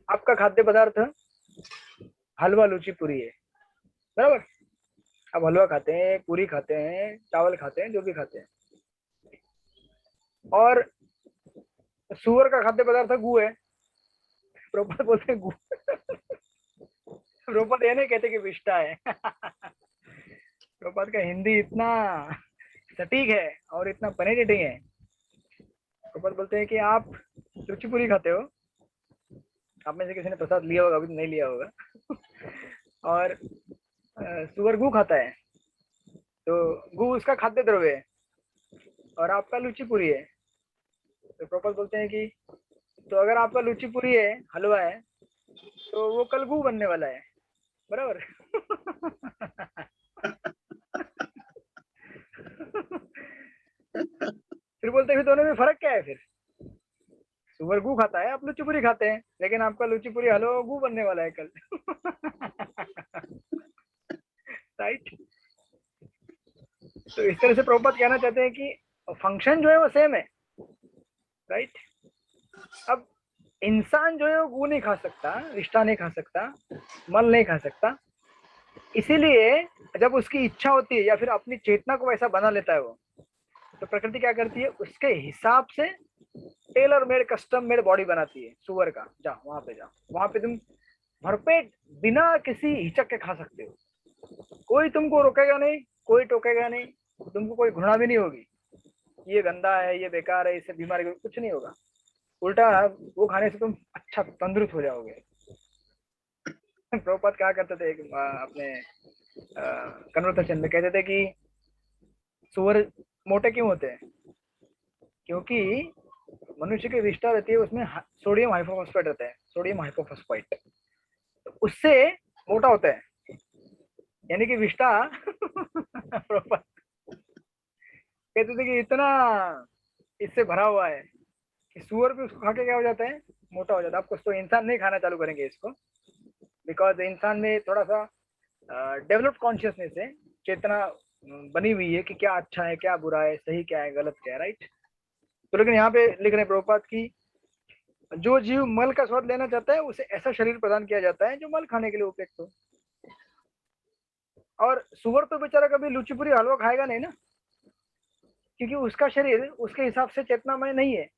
आपका खाद्य पदार्थ हलवा लूची पूरी है, बराबर। आप हलवा खाते हैं, पूरी खाते हैं, चावल खाते हैं, जो भी खाते हैं। और सुअर का खाद्य पदार्थ गू है, प्रभुपाद बोलते हैं गू। प्रभुपाद ये नहीं कहते कि विष्टा है। प्रभुपाद का हिंदी इतना सटीक है और इतना पेनिट्रेटिंग है। प्रभुपाद बोलते हैं कि आप लुची पूरी खाते हो, आप में से किसी ने प्रसाद लिया होगा, अभी तो नहीं लिया होगा। और सुअर गू खाता है, तो गू उसका खाद्य द्रव्य है और आपका लुची पूरी है। तो प्रभुपाद बोलते हैं कि तो अगर आपका लुची पूरी है, हलवा है, तो वो कल गू बनने वाला है, बराबर। फिर बोलते हैं दोनों में फर्क क्या है? फिर सुअर गू खाता है, आप लुची पूरी खाते हैं, लेकिन आपका लुची पूरी हलवा गू बनने वाला है कल। राइट। तो इस तरह से प्रभुपाद कहना चाहते हैं कि फंक्शन जो है वो सेम है, राइट। अब इंसान जो है वो गू नहीं खा सकता, रिश्ता नहीं खा सकता, मल नहीं खा सकता। इसीलिए जब उसकी इच्छा होती है या फिर अपनी चेतना को वैसा बना लेता है वो, तो प्रकृति क्या करती है, उसके हिसाब से tailor made, custom made body बनाती है। सुअर का जाओ वहां पे, जाओ वहां पे तुम भरपेट बिना किसी हिचक के खा सकते हो, कोई तुमको रोकेगा नहीं, कोई टोकेगा नहीं, तुमको कोई घृणा भी नहीं होगी, ये गंदा है, ये बेकार है, इससे बीमारी कुछ नहीं होगा। उल्टा वो खाने से तुम अच्छा तंदुरुस्त हो जाओगे। प्रभुपाद क्या करते थे अपने कन्वर्सेशन में, कहते थे कि सुअर मोटे क्यों होते हैं? क्योंकि मनुष्य की विष्ठा रहती है, उसमें सोडियम हाइपोफॉस्फेट रहता है, सोडियम हाइपोफॉस्फेट, तो उससे मोटा होता है। यानी कि विष्ठा कहते थे कि इतना इससे भरा हुआ है कि सुअर भी उसको खा के क्या हो जाता है, मोटा हो जाता है। आपको तो इंसान नहीं खाना चालू करेंगे इसको, बिकॉज इंसान में थोड़ा सा डेवलप्ड कॉन्शियसनेस है, चेतना बनी हुई है कि क्या अच्छा है, क्या बुरा है, सही क्या है, गलत क्या है, राइट। तो लेकिन यहाँ पे लिख रहे हैं प्रभुपाद की जो जीव मल का स्वाद लेना चाहता है उसे ऐसा शरीर प्रदान किया जाता है जो मल खाने के लिए उपयुक्त हो। और सुअर तो बेचारा कभी लुची पूरी हलवा खाएगा नहीं ना, क्योंकि उसका शरीर उसके हिसाब से चेतनामय नहीं है,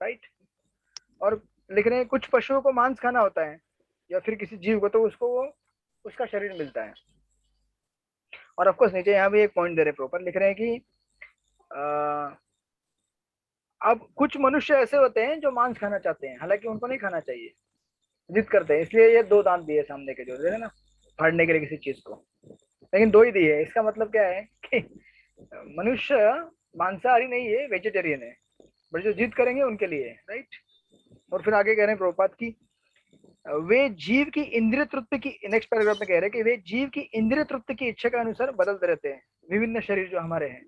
राइट। और लिख रहे हैं कुछ पशुओं को मांस खाना होता है या फिर किसी जीव को, तो उसको वो उसका शरीर मिलता है। और ऑफकोर्स नीचे यहाँ भी एक पॉइंट दे रहे प्रॉपर, लिख रहे हैं कि अब कुछ मनुष्य ऐसे होते हैं जो मांस खाना चाहते हैं, हालांकि उनको नहीं खाना चाहिए, जिद करते हैं, इसलिए ये दो दांत दिए सामने के जो है ना, फाड़ने के लिए किसी चीज को, लेकिन दो ही दिए। इसका मतलब क्या है कि मनुष्य मांसाहारी नहीं है, वेजिटेरियन है, बट जो जिद करेंगे उनके लिए, राइट। और फिर आगे कह रहे हैं प्रभुपाद की वे जीव की इंद्रिय तृप्ति की, नेक्स्ट पैराग्राफ में कह रहे हैं कि वे जीव की इंद्रिय तृप्ति की इच्छा के अनुसार बदलते रहते हैं। विभिन्न शरीर जो हमारे हैं,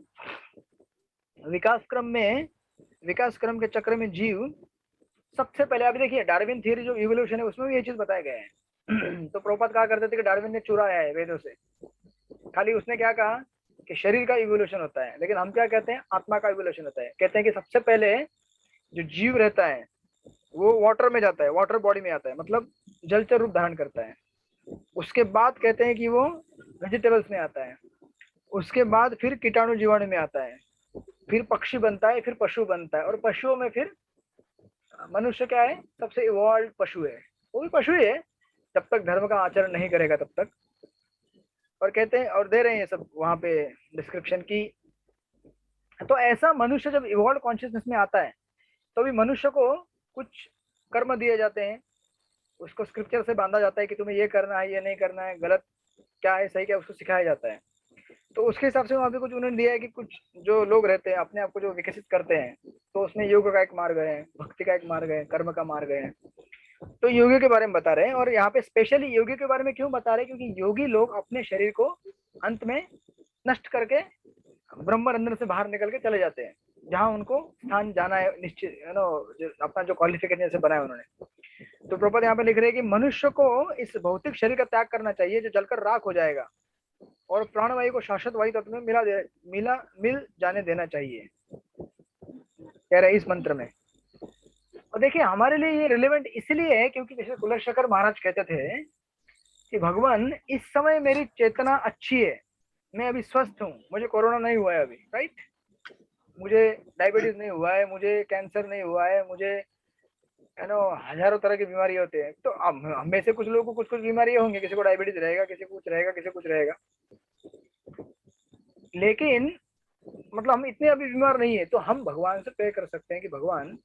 विकास क्रम के चक्र में जीव सबसे पहले, अभी देखिए डार्विन थियरी जो इवोल्यूशन है उसमें भी ये चीज बताया गया है। तो प्रभुपाद कहा करते थे कि डार्विन ने चुराया है वेदों से, खाली उसने क्या कहा कि शरीर का इवोल्यूशन होता है, लेकिन हम क्या कहते हैं, आत्मा का इवोल्यूशन होता है। कहते हैं कि सबसे पहले जो जीव रहता है वो वाटर में जाता है, वाटर बॉडी में आता है, मतलब जलचर रूप धारण करता है। उसके बाद कहते हैं कि वो वेजिटेबल्स में आता है, उसके बाद फिर कीटाणु जीवाणु में आता है, फिर पक्षी बनता है, फिर पशु बनता है, और पशुओं में फिर मनुष्य क्या है, सबसे इवॉल्व पशु है, वो भी पशु ही है जब तक धर्म का आचरण नहीं करेगा तब तक। और कहते हैं और दे रहे हैं सब वहां पे डिस्क्रिप्शन की। तो ऐसा मनुष्य जब इवॉल्व कॉन्शियसनेस में आता है तो भी मनुष्य को कुछ कर्म दिए जाते हैं, उसको स्क्रिप्चर से बांधा जाता है कि तुम्हें ये करना है, ये नहीं करना है, गलत क्या है, सही क्या है, उसको सिखाया जाता है। तो उसके हिसाब से वहाँ पे कुछ उन्होंने दिया है कि कुछ जो लोग रहते हैं अपने आप को जो विकसित करते हैं, तो उसमें योग का एक मार्ग है, भक्ति का एक मार्ग है, कर्म का मार्ग है। तो योगी के बारे में बता रहे हैं, और यहाँ पे स्पेशली योगी के बारे में क्यों बता रहे हैं, क्योंकि योगी लोग अपने शरीर को अंत में नष्ट करके ब्रह्मरंध्र से बाहर निकल के चले जाते हैं, जहां उनको स्थान जाना है निश्चित, अपना जो क्वालिफिकेशन से बनाया उन्होंने। तो प्रभुपाद यहाँ पे लिख रहे हैं कि मनुष्य को इस भौतिक शरीर का त्याग करना चाहिए जो जलकर राख हो जाएगा, और प्राणवायु को शाश्वत वायु तत्व में मिल जाने देना चाहिए, कह रहे हैं इस मंत्र में। और देखिए हमारे लिए ये रिलेवेंट इसलिए है क्योंकि जैसे कुलशेखर महाराज कहते थे कि भगवान इस समय मेरी चेतना अच्छी है, मैं अभी स्वस्थ हूँ, मुझे कोरोना नहीं हुआ है अभी, राइट, मुझे डायबिटीज नहीं हुआ है, मुझे कैंसर नहीं हुआ है, मुझे हजारों तरह की बीमारी होते हैं। तो अब हम में से कुछ लोगों को कुछ बीमारी होंगी, किसी को डायबिटीज रहेगा, किसी को कुछ रहेगा, किसी को कुछ रहेगा, लेकिन मतलब हम इतने अभी बीमार नहीं है, तो हम भगवान से प्रेयर कर सकते हैं कि भगवान,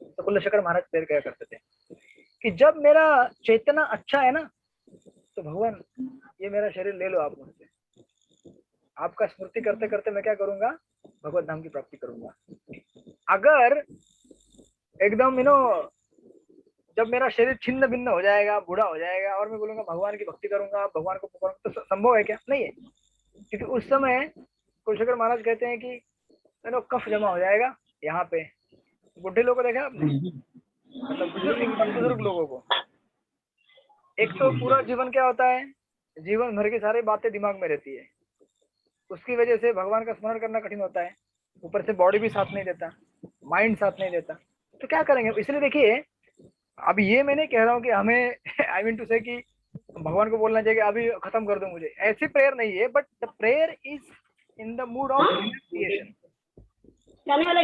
तो कुलशेखर महाराज प्रेयर क्या करते थे कि जब मेरा चेतना अच्छा है ना, तो भगवान ये मेरा शरीर ले लो आप मुझसे, आपका स्मृति करते करते मैं क्या करूंगा, भगवत धाम की प्राप्ति करूंगा। अगर एकदम जब मेरा शरीर छिन्न भिन्न हो जाएगा, बूढ़ा हो जाएगा, और मैं बोलूंगा भगवान की भक्ति करूंगा, भगवान को पुकारूंगा, तो संभव है क्या? नहीं है, क्योंकि उस समय कुलशेखर महाराज कहते हैं कि कफ जमा हो जाएगा यहाँ पे। बुढ़े लोगों को देखा आपने, मतलब बुजुर्ग लोगों को, एक तो पूरा जीवन क्या होता है, जीवन भर की सारी बातें दिमाग में रहती है, उसकी वजह से भगवान का स्मरण करना कठिन होता है, ऊपर से बॉडी भी साथ नहीं देता, माइंड साथ नहीं देता, तो क्या करेंगे? इसलिए देखिए अभी ये मैं नहीं कह रहा हूँ कि हमें आई मीन टू से कि भगवान को बोलना चाहिए कि अभी खत्म कर दो मुझे, ऐसी प्रेयर नहीं है, but the prayer is in the mood of realisation. जाने वाला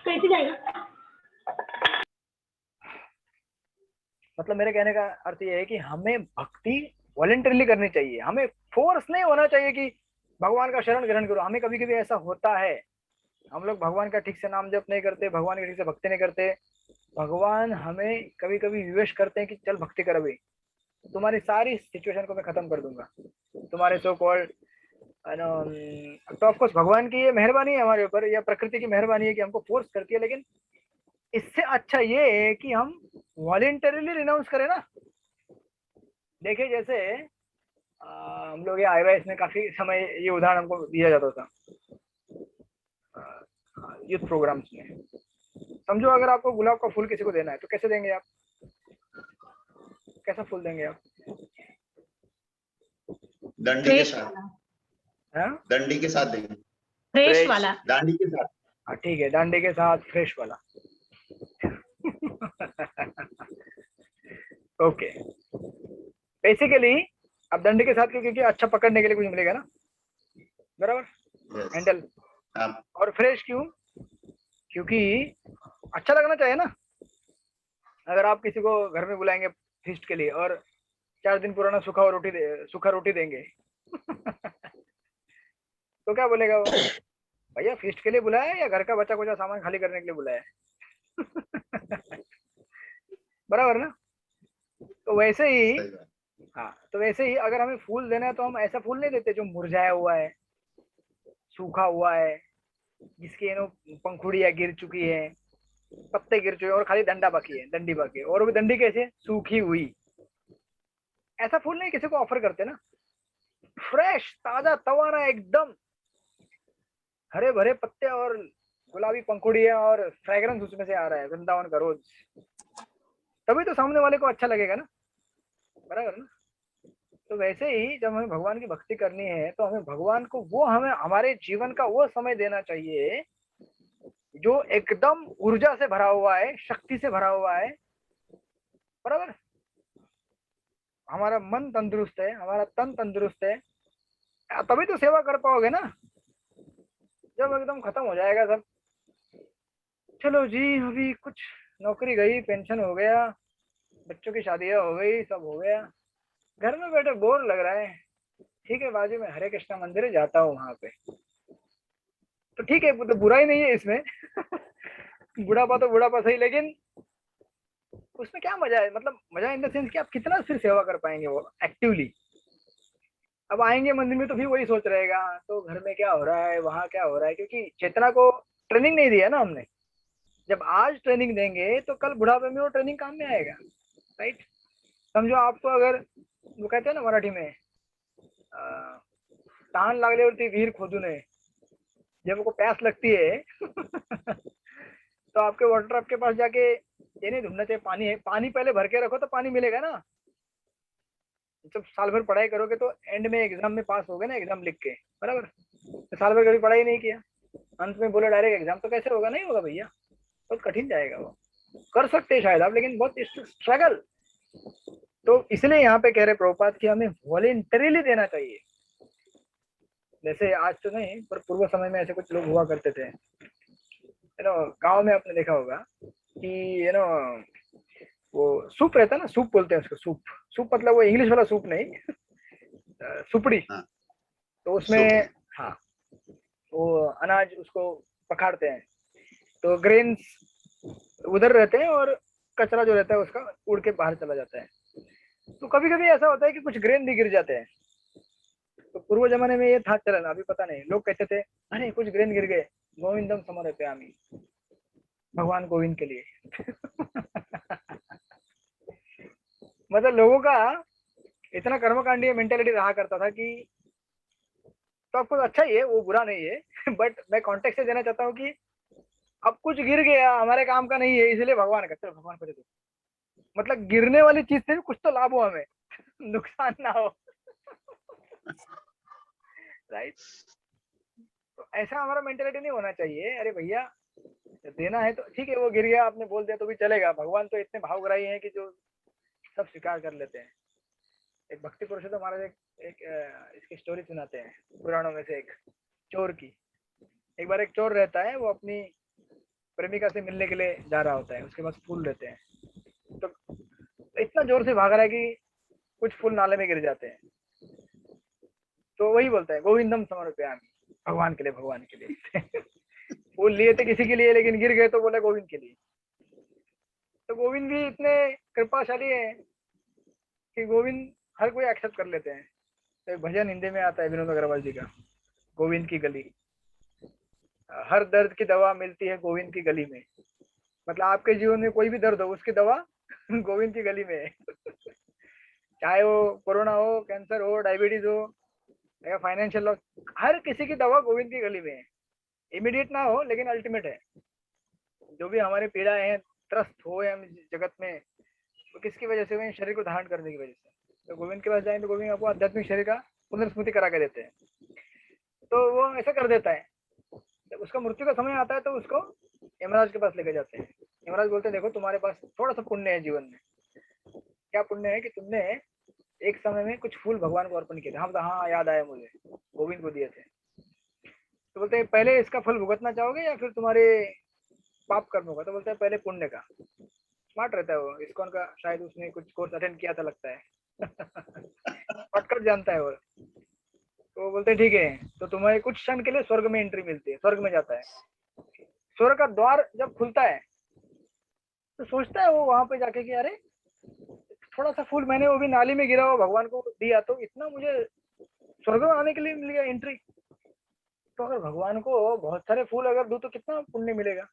कैसे जाएगा? मतलब मेरे कहने का अर्थ ये है कि हमें भक्ति वॉलंटरीली करनी चाहिए, हमें फोर्स नहीं होना चाहिए कि भगवान का शरण ग्रहण करो। हमें कभी कभी ऐसा होता है, हम लोग भगवान का ठीक से नाम जप नहीं करते, भगवान की ठीक से भक्ति नहीं करते, भगवान हमें कभी कभी विवेश करते हैं कि चल भक्ति कर, अभी तुम्हारी सारी सिचुएशन को मैं खत्म कर दूंगा, तुम्हारे सो कॉल्ड तो ऑफकोर्स भगवान की ये मेहरबानी है हमारे ऊपर, या प्रकृति की मेहरबानी है कि हमको फोर्स करती है, लेकिन इससे अच्छा ये है कि हम वॉलेंटरीली रिनाउंस करें ना। देखिए जैसे हम लोग ये IYS में काफी समय ये उदाहरण हमको दिया जाता था यूथ प्रोग्राम्स में। समझो अगर आपको गुलाब का फूल किसी को देना है तो कैसे देंगे आप, कैसा फूल देंगे आप? डंडी के साथ, डंडी के साथ देंगे, फ्रेश वाला, डांडी के साथ। हाँ ठीक है, डांडे के साथ फ्रेश वाला। ओके, बेसिकली अब डंडे के साथ क्योंकि अच्छा पकड़ने के लिए कुछ मिलेगा ना, बराबर, हैंडल। और फ्रेश क्यों? क्योंकि अच्छा लगना चाहिए ना। अगर आप किसी को घर में बुलाएंगे फीस्ट के लिए और 4 दिन पुराना सूखा रोटी देंगे तो क्या बोलेगा वो, भैया फीस्ट के लिए बुलाया या घर का बचा कुचा सामान खाली करने के लिए बुलाया बराबर ना। तो वैसे ही, हाँ, तो वैसे ही अगर हमें फूल देना है तो हम ऐसा फूल नहीं देते जो मुरझाया हुआ है, सूखा हुआ है, जिसकी पंखुड़ियां गिर चुकी है, पत्ते गिर चुके हैं और खाली डंडा बाकी है, डंडी बाकी है, और वो डंडी कैसे सूखी हुई। ऐसा फूल नहीं किसी को ऑफर करते ना, फ्रेश ताजा तवाना एकदम हरे भरे पत्ते और गुलाबी पंखुड़ियां और फ्रेग्रेंस उसमें से आ रहा है वृंदावन का रोज, तभी तो सामने वाले को अच्छा लगेगा ना, बराबर ना। तो वैसे ही जब हमें भगवान की भक्ति करनी है तो हमें भगवान को वो, हमें हमारे जीवन का वो समय देना चाहिए जो एकदम ऊर्जा से भरा हुआ है, शक्ति से भरा हुआ है, बराबर। हमारा मन तंदुरुस्त है, हमारा तन तंदुरुस्त है, तभी तो सेवा कर पाओगे ना। जब एकदम खत्म हो जाएगा सब, चलो जी अभी कुछ नौकरी गई, पेंशन हो गया, बच्चों की शादियां हो गई, सब हो गया, घर में बैठे बोर लग रहा है, ठीक है बाजू में हरे कृष्णा मंदिर है, जाता हूँ वहां पे, तो ठीक है, तो बुराई नहीं है इसमें बुढ़ापा तो बुढ़ापा सही, लेकिन उसमें क्या मजा है, मतलब मजा इन द सेंस कि आप कितना फिर सेवा कर पाएंगे वो एक्टिवली। अब आएंगे मंदिर में तो फिर वही सोच रहेगा, तो घर में क्या हो रहा है, वहां क्या हो रहा है, क्योंकि चेतना को ट्रेनिंग नहीं दिया ना हमने। जब आज ट्रेनिंग देंगे तो कल बुढ़ापे में वो ट्रेनिंग काम में आएगा। राइट। समझो आपको अगर वो कहते हैं ना मराठी में तहान लागल्यावरती विहीर खोदू नये, जब आपको प्यास लगती है तो आपके वाटर आपके पास जाके ये नहीं ढूंढना चाहिए पानी है, पानी पहले भर के रखो तो पानी मिलेगा ना। जब साल भर पढ़ाई करोगे तो एंड में एग्जाम में पास होगे ना, एग्जाम लिख के, बराबर। तो साल भर कभी पढ़ाई नहीं किया, अंत में बोले डायरेक्ट एग्जाम, तो कैसे होगा? नहीं होगा भैया, बहुत कठिन जाएगा वो। कर सकते हैं शायद आप, लेकिन बहुत स्ट्रगल। तो इसलिए यहाँ पे कह रहे प्रभुपाद कि हमें वॉलेंटरीली देना चाहिए। जैसे आज तो नहीं, पर पूर्व समय में ऐसे कुछ लोग हुआ करते थे, गांव में आपने देखा होगा कि वो सूप रहता है ना, सूप बोलते हैं उसको, सूप। सूप मतलब वो इंग्लिश वाला सूप नहीं, सुपड़ी। हाँ। तो उसमें हाँ वो अनाज उसको पखाड़ते हैं, तो ग्रेन्स उधर रहते हैं और कचरा जो रहता है उसका उड़ के बाहर चला जाता है। तो कभी कभी ऐसा होता है कि कुछ ग्रेन भी गिर जाते हैं। तो पूर्व जमाने में ये था चलन, अभी पता नहीं। लोग कहते थे अरे कुछ ग्रेन गिर गए, गोविंदम समर्पयामि, भगवान गोविंद के लिए। मतलब लोगों का इतना कर्मकांडीय मेंटेलिटी रहा करता था कि, तो आपको अच्छा ही है, वो बुरा नहीं है बट मैं कॉन्टेक्स्ट से देना चाहता हूँ कि अब कुछ गिर गया, हमारे काम का नहीं है, इसलिए भगवान का, चलो भगवान को दे दो। मतलब गिरने वाली चीज से भी कुछ तो लाभ हो हमें, नुकसान ना हो। राइट। तो ऐसा हमारा मेंटेलिटी नहीं होना चाहिए। अरे भैया देना है तो ठीक है, वो गिर गया आपने बोल दिया तो भी चलेगा। भगवान तो इतने भावग्राही हैं कि जो सब स्वीकार कर लेते हैं। एक भक्ति पुरुषोत्तम महाराज एक इसकी स्टोरी सुनाते हैं पुराणों में से, एक चोर की। एक बार एक चोर रहता है, वो अपनी प्रेमिका से मिलने के लिए जा रहा होता है, उसके पास फूल रहते हैं, तो इतना जोर से भाग रहा है कि कुछ फूल नाले में गिर जाते हैं। तो वही बोलता है गोविंदम समर्पयामि, भगवान के लिए, भगवान के लिए। फूल लिए थे किसी के लिए, लेकिन गिर गए तो बोला गोविंद के लिए। तो गोविंद भी इतने कृपाशाली है कि गोविंद हर कोई एक्सेप्ट कर लेते हैं। तो एक भजन हिंदी में आता है विनोद अग्रवाल जी का, गोविंद की गली, हर दर्द की दवा मिलती है गोविंद की गली में। मतलब आपके जीवन में कोई भी दर्द हो, उसकी दवा गोविंद की गली में है। चाहे वो कोरोना हो, कैंसर हो, डायबिटीज हो या फाइनेंशियल लॉस, हर किसी की दवा गोविंद की गली में है। इमीडिएट ना हो लेकिन अल्टीमेट है। जो भी हमारे पीड़ाएं हैं, त्रस्त हो हम जगत में, तो किसकी वजह से हुए? शरीर को धारण करने की वजह से। तो गोविंद के पास जाएं तो गोविंद आपको आध्यात्मिक शरीर का पुनर्स्मृति करा के देते हैं। तो वो ऐसा कर देता है, जब उसका मृत्यु का समय आता है तो उसको यमराज के पास लेके जाते हैं। यमराज बोलते हैं देखो तुम्हारे पास थोड़ा सा पुण्य है जीवन में। क्या पुण्य है? कि तुमने एक समय में कुछ फूल भगवान को अर्पण किए थे। हाँ याद आया मुझे, गोविंद को दिए थे। तो बोलते हैं पहले इसका फल भुगतना चाहोगे या फिर तुम्हारे पाप कर्मों का? तो बोलते हैं पहले पुण्य का। स्मार्ट रहता है वो, इस्कॉन का शायद उसने कुछ कोर्स अटेंड किया था लगता है। शॉर्टकट जानता है वो। तो बोलते हैं ठीक है, तो तुम्हें कुछ क्षण के लिए स्वर्ग में एंट्री मिलती है, स्वर्ग में जाता है। स्वर्ग का द्वार जब खुलता है तो सोचता है वो वहां पे जाके कि अरे थोड़ा सा फूल मैंने वो भी नाली में गिरा हुआ भगवान को दिया, तो इतना मुझे स्वर्ग में आने के लिए मिल गया एंट्री। तो अगर भगवान को बहुत सारे फूल अगर दूं तो कितना पुण्य मिलेगा।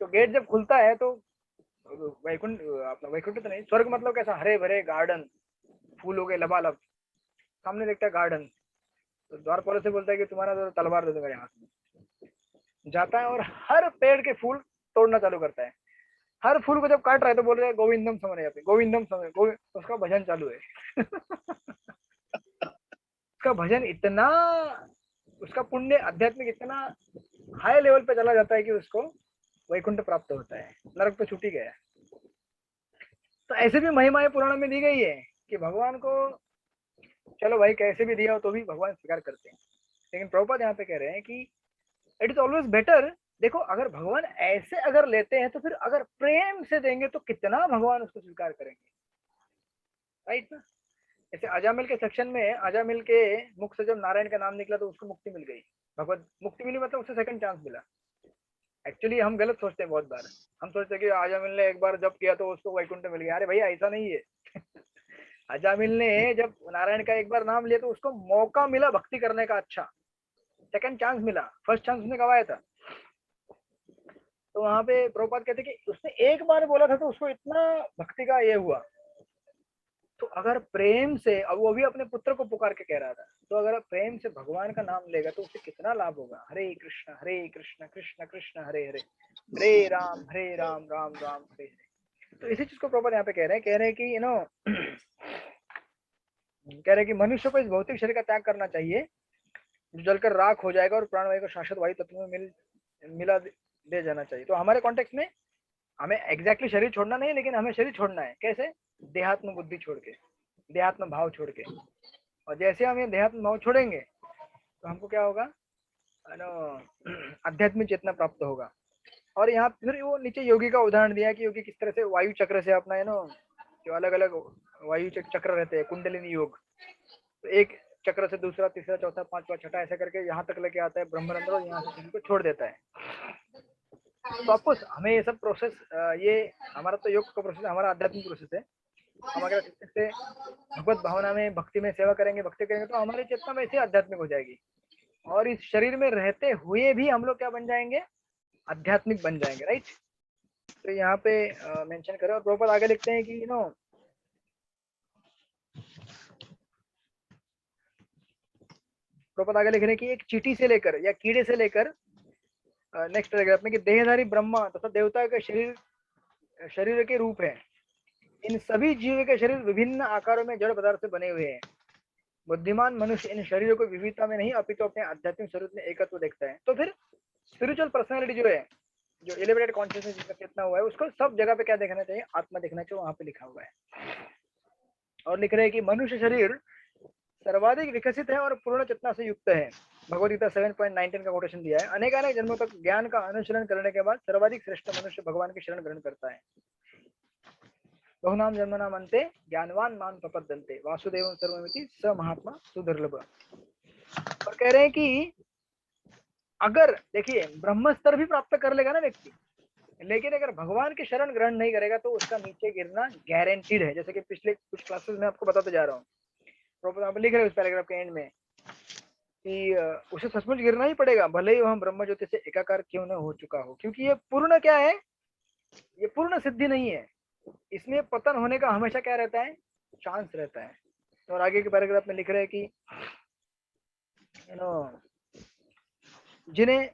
तो गेट जब खुलता है तो वैकुंठ, अपना वैकुंठ तो नहीं, स्वर्ग मतलब कैसा, हरे भरे गार्डन, फूल हो गए लबालब, सामने देखता है गार्डन। तो द्वारपाल से बोलता है कि तुम्हारा तो तलवार दे दो मेरे हाथ में। जाता है और हर पेड़ के फूल तोड़ना चालू करता है। हर फूल को जब काट रहा है तो बोल रहे हैं गोविंदम समर्पयामि, गोविंदम समर्पयामि, उसका भजन चालू है। उसका भजन इतना, उसका पुण्य आध्यात्मिक इतना हाई लेवल पे चला जाता है कि उसको वैकुंठ प्राप्त होता है, नरक तो छूट ही गया। तो ऐसे भी महिमाएं पुराण में दी गई है कि भगवान को चलो भाई कैसे भी दिया हो तो भी भगवान स्वीकार करते हैं। लेकिन प्रभुपाद यहाँ पे कह रहे हैं कि इट इज ऑलवेज बेटर। देखो अगर भगवान ऐसे अगर लेते हैं तो फिर अगर प्रेम से देंगे तो कितना भगवान उसको स्वीकार करेंगे, राइट ना। जैसे अजामिल के सेक्शन में, अजामिल के मुख से जब नारायण का नाम निकला तो उसको मुक्ति मिल गई, भगवत मुक्ति मिली, मतलब उसे सेकंड चांस मिला। एक्चुअली हम गलत सोचते हैं बहुत बार, हम सोचते हैं कि अजामिल ने एक बार जब किया तो उसको वैकुंठ मिल गया। अरे भैया ऐसा नहीं है। अजामिल ने जब नारायण का एक बार नाम लिया तो उसको मौका मिला भक्ति करने का, अच्छा सेकंड चांस मिला, फर्स्ट चांस उसने गवाया था। तो वहां पे प्रभुपाद कहते कि उसने एक बार बोला था तो उसको इतना भक्ति का ये हुआ तो अगर प्रेम से, अब वो भी अपने पुत्र को पुकार के कह रहा था, तो अगर प्रेम से भगवान का नाम लेगा तो उसे कितना लाभ होगा। हरे कृष्ण कृष्ण कृष्ण हरे हरे राम राम राम हरे हरे। तो इसी चीज को प्रॉपर यहाँ पे कह रहे हैं कि कह रहे हैं कि मनुष्य को इस भौतिक शरीर का त्याग करना चाहिए जो जलकर राख हो जाएगा और प्राणवायु को शाश्वत वायु तत्व में मिला दे जाना चाहिए। तो हमारे कॉन्टेक्स्ट में हमें एग्जैक्टली शरीर छोड़ना नहीं, लेकिन हमें शरीर छोड़ना है। कैसे? देहात्म बुद्धि छोड़ के, देहात्म भाव छोड़ के। और जैसे हम ये देहात्म भाव छोड़ेंगे तो हमको क्या होगा, आध्यात्मिक चेतना प्राप्त होगा। और यहाँ फिर वो नीचे योगी का उदाहरण दिया कि योगी किस तरह से वायु चक्र से अपना जो अलग अलग वायु चक्र रहते हैं, कुंडलिनी योग, तो एक चक्र से दूसरा, तीसरा, चौथा, पांचवा, छठा ऐसा करके यहाँ तक लेके आता है ब्रह्मरंध्र, और यहाँ से शरीर को छोड़ देता है। तो आपको हमें ये सब प्रोसेस, ये हमारा तो योग का प्रोसेस, हमारा आध्यात्मिक प्रोसेस है। हम अगर से भगवत भावना में, भक्ति में सेवा करेंगे, भक्ति करेंगे, तो हमारी चेतना वैसे आध्यात्मिक हो जाएगी। और इस शरीर में रहते हुए भी हम लोग क्या बन जाएंगे? आध्यात्मिक बन जाएंगे, राइट। तो यहाँ पे मेंशन करें और प्रॉपर आगे लिखते हैं कि प्रॉपर आगे लिख रहे हैं कि एक चींटी से लेकर या कीड़े से लेकर नेक्स्ट पैराग्राफ में कि देहधारी ब्रह्मा तथा देवता के शरीर के रूप है। इन सभी जीव के शरीर विभिन्न आकारों में जड़ पदार्थ से बने हुए हैं। बुद्धिमान मनुष्य इन शरीरों को विविधता में नहीं अपितु अपने आध्यात्मिक स्वरूप में एकत्व देखता है। तो फिर स्पिरिचुअल पर्सनालिटी जो है, जो एलिवेटेड कॉन्शियसनेस जिसका चेतना हुआ है, उसको सब जगह पे क्या देखना चाहिए? आत्मा देखना चाहिए। वहां पे लिखा हुआ है। और लिख रहे हैं कि मनुष्य शरीर सर्वाधिक विकसित है और पूर्ण चेतना से युक्त है। भगवद गीता 7.19 का कोटेशन दिया है। अनेक जन्मों तक ज्ञान का अनुशीलन करने के बाद सर्वाधिक श्रेष्ठ मनुष्य भगवान की शरण ग्रहण करता है। बहुनाम जन्मनाम अन्ते ज्ञानवान मान प्रपद्यन्ते वासुदेवं सर्वमिति स महात्मा सुदुर्लभ। और कह रहे हैं कि अगर देखिए ब्रह्म स्तर भी प्राप्त कर लेगा ना व्यक्ति, लेकिन अगर भगवान की शरण ग्रहण नहीं करेगा तो उसका नीचे गिरना गारंटीड है। जैसे कि पिछले कुछ क्लासेस में आपको बताते जा रहा हूँ, प्रॉपर लिख रहे हैं उस पैराग्राफ के एंड में कि उसे सचमुच गिरना ही पड़ेगा, भले ही वह ब्रह्म ज्योति से एकाकार क्यों न हो चुका हो, क्योंकि ये पूर्ण क्या है? ये पूर्ण सिद्धि नहीं है। इसमें पतन होने का हमेशा क्या रहता है? चांस रहता है। और आगे के पैराग्राफ में लिख रहे हैं कि जिन्हें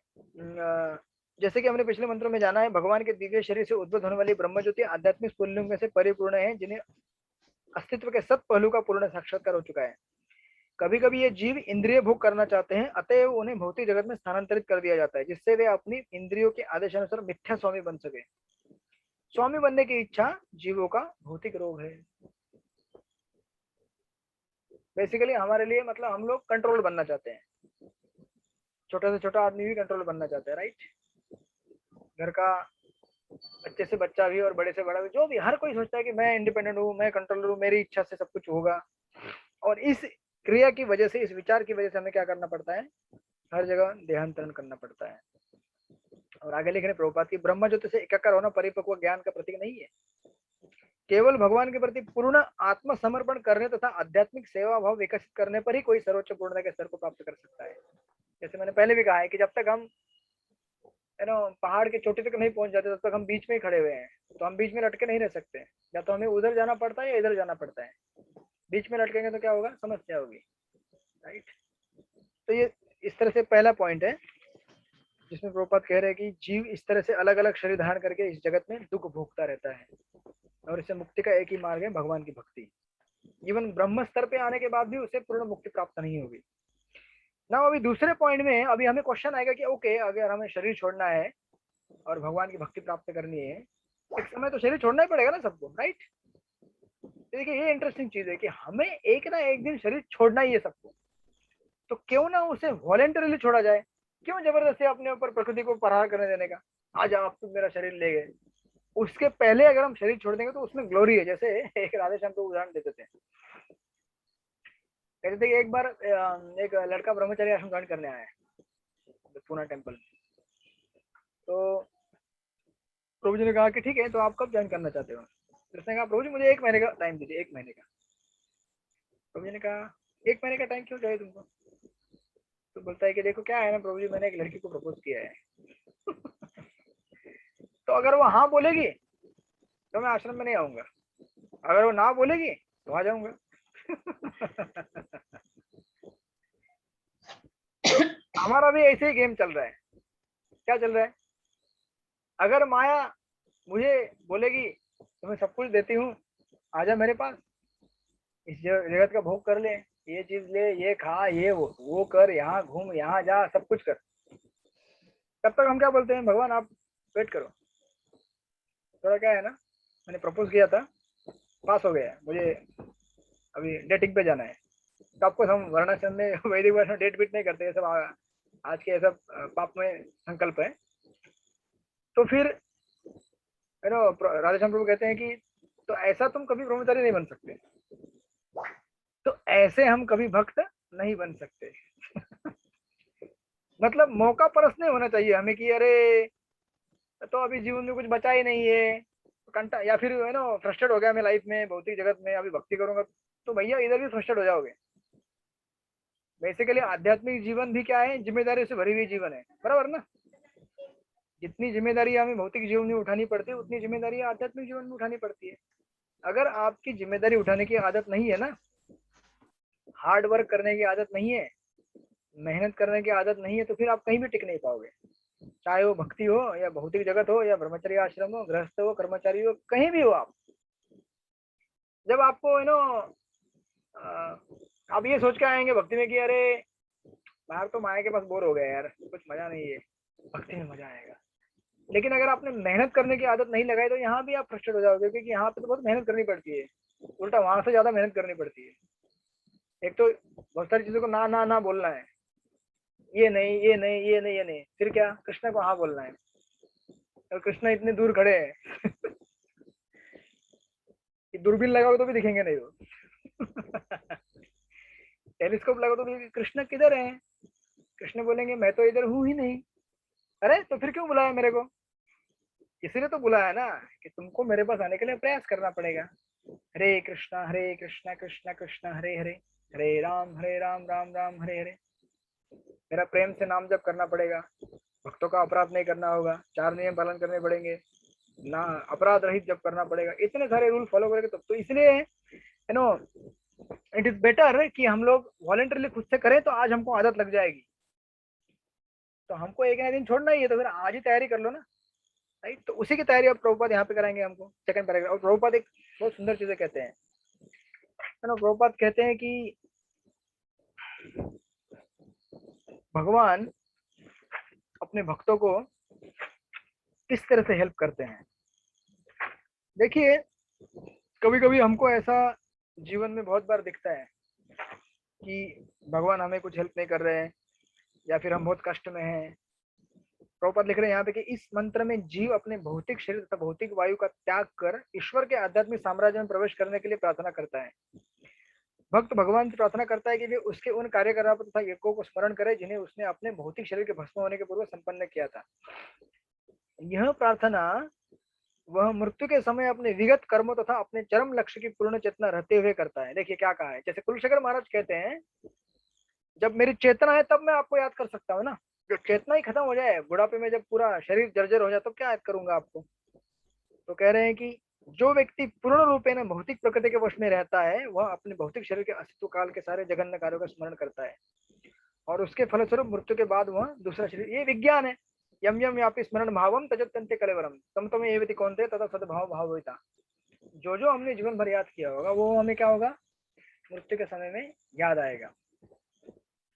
जैसे कि हमने पिछले मंत्रों में जाना है, भगवान के दिव्य शरीर से उद्भूत होने वाली ब्रह्म ज्योति आध्यात्मिक स्फूर्तियों में से परिपूर्ण है, जिन्हें अस्तित्व के सब पहलू का पूर्ण साक्षात्कार हो चुका है। कभी कभी ये जीव इंद्रिय भोग करना चाहते हैं, अतएव उन्हें भौतिक जगत में स्थानांतरित कर दिया जाता है, जिससे वे अपनी इंद्रियों के आदेशानुसार मिथ्या स्वामी बन सके। स्वामी बनने की इच्छा जीवों का भौतिक रोग है। बेसिकली हमारे लिए मतलब हम लोग कंट्रोल बनना चाहते हैं। छोटा से छोटा आदमी भी कंट्रोल बनना चाहता है, राइट। घर का बच्चे से बच्चा भी और बड़े से बड़ा भी, जो भी, हर कोई सोचता है कि मैं इंडिपेंडेंट हूँ, मैं कंट्रोलर हूँ, मेरी इच्छा से सब कुछ होगा। और इस क्रिया की वजह से, इस विचार की वजह से हमें क्या करना पड़ता है? हर जगह देहांतरण करना पड़ता है। और आगे लिख रहे प्रभुपाद की ब्रह्म ज्योति से एकाकार होना परिपक्व ज्ञान का प्रतीक नहीं है। केवल भगवान के प्रति पूर्ण आत्मसमर्पण करने तथा आध्यात्मिक सेवा भाव विकसित करने पर ही कोई सर्वोच्च पूर्णता के स्तर को प्राप्त कर सकता है। जैसे मैंने पहले भी कहा है कि जब तक हम पहाड़ के चोटी तक नहीं पहुंच जाते, तब तक हम बीच में ही खड़े हुए हैं। तो हम बीच में लटके नहीं रह सकते, या तो हमें उधर जाना पड़ता है या इधर जाना पड़ता है। बीच में लटकेंगे तो क्या होगा? समस्या होगी, राइट। तो ये इस तरह से पहला पॉइंट है जिसमें प्रभुपाद कह रहे हैं कि जीव इस तरह से अलग अलग शरीर धारण करके इस जगत में दुख भोगता रहता है, और इससे मुक्ति का एक ही मार्ग है, भगवान की भक्ति। इवन ब्रह्म स्तर पे आने के बाद भी उसे पूर्ण मुक्ति प्राप्त नहीं होगी ना। अभी दूसरे पॉइंट में अभी हमें क्वेश्चन आएगा कि ओके, अगर हमें शरीर छोड़ना है और भगवान की भक्ति प्राप्त करनी है, एक समय तो शरीर छोड़ना ही पड़ेगा ना सबको, राइट। देखिए ये इंटरेस्टिंग चीज है कि हमें एक ना एक दिन शरीर छोड़ना ही है सबको, तो क्यों ना उसे वॉलेंटरीली छोड़ा जाए? क्यों जबरदस्ती अपने ऊपर प्रकृति को प्रहार करने देने का? आज आप तुम मेरा शरीर ले गए, उसके पहले अगर हम शरीर छोड़ देंगे तो उसमें ग्लोरी है। जैसे एक राधेश्याम को उदाहरण देते थे, कहते थे कि एक बार एक लड़का ब्रह्मचर्य आश्रम ज्वाइन करने आया है पूना टेम्पल। तो प्रभु जी ने कहा कि ठीक है, तो आप कब ज्वाइन करना चाहते हो? तो उसने कहा प्रभु जी मुझे 1 महीने का टाइम दीजिए, 1 महीने का। प्रभु जी ने कहा 1 महीने का टाइम क्यों चाहिए तुमको? तो बोलता है कि देखो क्या है ना प्रभु जी, मैंने एक लड़की को प्रपोज किया है तो अगर वो हाँ बोलेगी तो मैं आश्रम में नहीं आऊंगा, अगर वो ना बोलेगी तो आ जाऊंगा। हमारा भी ऐसे ही गेम चल रहा है। क्या चल रहा है? अगर माया मुझे बोलेगी तुम्हें सब कुछ देती हूँ, आजा मेरे पास, इस जगत का भोग कर ले, ये चीज ले, ये खा, ये वो कर, यहाँ घूम, यहाँ जा, सब कुछ कर, तब तक हम क्या बोलते हैं, भगवान आप वेट करो थोड़ा। क्या है ना, मैंने प्रपोज किया था, पास हो गया है, मुझे अभी डेटिंग पे जाना है। तो आपको हम वर्णाश्रम में वैदिक भाषा में डेट बीट नहीं करते, ये सब आज के सब पाप में संकल्प है। तो फिर राधेश्याम प्रभु कहते हैं कि तो ऐसा तुम कभी ब्रह्मचारी नहीं बन सकते, तो ऐसे हम कभी भक्त नहीं बन सकते। मतलब मौका परस्त नहीं होना चाहिए हमें कि अरे तो अभी जीवन में कुछ बचा ही नहीं है, कंटा, या फिर है ना फ्रस्ट्रेट हो गया मैं लाइफ में, भौतिक जगत में, अभी भक्ति करूंगा, तो भैया इधर भी फ्रस्ट्रेट हो जाओगे। बेसिकली आध्यात्मिक जीवन भी क्या है, जिम्मेदारी से भरी हुई जीवन है, बराबर ना। जितनी जिम्मेदारी हमें भौतिक जीवन में उठानी पड़ती है, उतनी जिम्मेदारी आध्यात्मिक जीवन में उठानी पड़ती है। अगर आपकी जिम्मेदारी उठाने की आदत नहीं है ना, हार्ड वर्क करने की आदत नहीं है, मेहनत करने की आदत नहीं है, तो फिर आप कहीं भी टिक नहीं पाओगे। चाहे वो भक्ति हो या भौतिक जगत हो या ब्रह्मचर्य आश्रम हो, गृहस्थ हो, कर्मचारी हो, कहीं भी हो आप, जब आपको आप ये सोच के आएंगे भक्ति में कि अरे बाहर तो माया के पास बोर हो गया यार, कुछ मजा नहीं है, भक्ति में मजा आएगा। लेकिन अगर आपने मेहनत करने की आदत नहीं लगाई तो यहाँ भी आप फ्रस्ट्रेट हो जाओगे, क्योंकि यहाँ पे तो बहुत मेहनत करनी पड़ती है, उल्टा वहां से ज्यादा मेहनत करनी पड़ती है। एक तो बहुत सारी चीजों को ना ना ना बोलना है, ये नहीं, ये नहीं, ये नहीं, ये नहीं, फिर क्या कृष्ण को हाँ बोलना है, और कृष्ण इतने दूर खड़े हैं कि दूरबीन लगाओ तो भी दिखेंगे नहीं वो। टेलीस्कोप लगाओ तो भी कृष्ण किधर है, कृष्ण बोलेंगे मैं तो इधर हूं ही नहीं। अरे तो फिर क्यों बुलाया मेरे को? इसीलिए तो बुलाया ना कि तुमको मेरे पास आने के लिए प्रयास करना पड़ेगा। हरे कृष्णा कृष्णा कृष्णा हरे हरे, हरे राम राम राम हरे हरे। मेरा प्रेम से नाम जप करना पड़ेगा, भक्तों का अपराध नहीं करना होगा, 4 नियम पालन करने पड़ेंगे, ना अपराध रहित जब करना पड़ेगा, इतने सारे रूल फॉलो करेंगे तब। तो इसलिए you know it is better कि हम लोग वॉलंटरली खुद से करें, तो आज हमको आदत लग जाएगी। तो हमको एक ना दिन छोड़ना ही है, तो फिर आज ही तैयारी कर लो ना, राइट। तो उसी की तैयारी अब प्रभुपाद यहाँ पे कराएंगे हमको, सेकंड पैराग्राफ। और प्रभुपाद एक बहुत सुंदर चीजें कहते हैं, प्रभुपाद कहते हैं कि भगवान अपने भक्तों को किस तरह से हेल्प करते हैं। देखिए कभी कभी हमको ऐसा जीवन में बहुत बार दिखता है कि भगवान हमें कुछ हेल्प नहीं कर रहे हैं, या फिर हम बहुत कष्ट में हैं। प्रभुपाद लिख रहे हैं यहाँ पे कि इस मंत्र में जीव अपने भौतिक शरीर तथा भौतिक वायु का त्याग कर ईश्वर के आध्यात्मिक साम्राज्य में प्रवेश करने के लिए प्रार्थना करता है। भक्त भगवान से प्रार्थना करता है कि वे उसके उन कार्यकलापों तथा यज्ञों को स्मरण करे जिन्हें उसने अपने भौतिक शरीर के भस्म होने के पूर्व संपन्न किया था। यह प्रार्थना वह मृत्यु के समय अपने विगत कर्मों तथा अपने चरम लक्ष्य की पूर्ण चेतना रहते हुए करता है। देखिए क्या कहा है, जैसे कुलशेखर महाराज कहते हैं, जब मेरी चेतना है तब मैं आपको याद कर सकता हूँ ना, जो चेतना ही खत्म हो जाए, बुढ़ापे में जब पूरा शरीर जर्जर हो जाए तो क्या याद करूंगा आपको। तो कह रहे हैं कि जो व्यक्ति पूर्ण रूपे न भौतिक प्रकृति के वश में रहता है, वह अपने भौतिक शरीर के अस्तित्व काल के सारे जघन्य कार्यों का स्मरण करता है, और उसके फलस्वरूप मृत्यु के बाद वह दूसरा शरीर, ये विज्ञान है। यम यम यापि स्मरण भावम तजत्यन्ते कलेवरम तम तम एवेति कौन्ते तथा सद्भाव भावयिता। जो जो हमने जीवन भर याद किया होगा वो हमें क्या होगा, मृत्यु के समय में याद आएगा।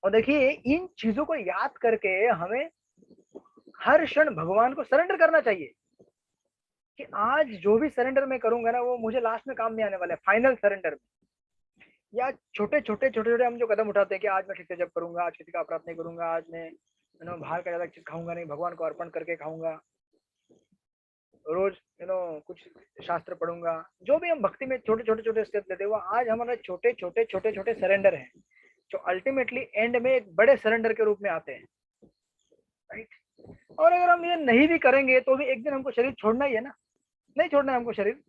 और देखिए इन चीजों को याद करके हमें हर क्षण भगवान को सरेंडर करना चाहिए कि आज जो भी सरेंडर मैं करूंगा ना, वो मुझे लास्ट में काम नहीं आने वाला है, फाइनल सरेंडर में। या छोटे छोटे हम जो कदम उठाते हैं कि आज मैं ठीक से जब करूंगा, आज किसी का अपराध नहीं करूंगा, आज मैं बाहर का ज्यादा चीज खाऊंगा नहीं, भगवान को अर्पण करके खाऊंगा, रोज कुछ शास्त्र पढ़ूंगा, जो भी हम भक्ति में छोटे छोटे स्टेप लेते हैं, वो आज हमारे छोटे छोटे सरेंडर हैं, जो अल्टीमेटली एंड में एक बड़े सरेंडर के रूप में आते हैं, राइट। और अगर हम ये नहीं भी करेंगे तो भी एक दिन हमको शरीर छोड़ना ही है ना, नहीं छोड़ना है हमको शरीर।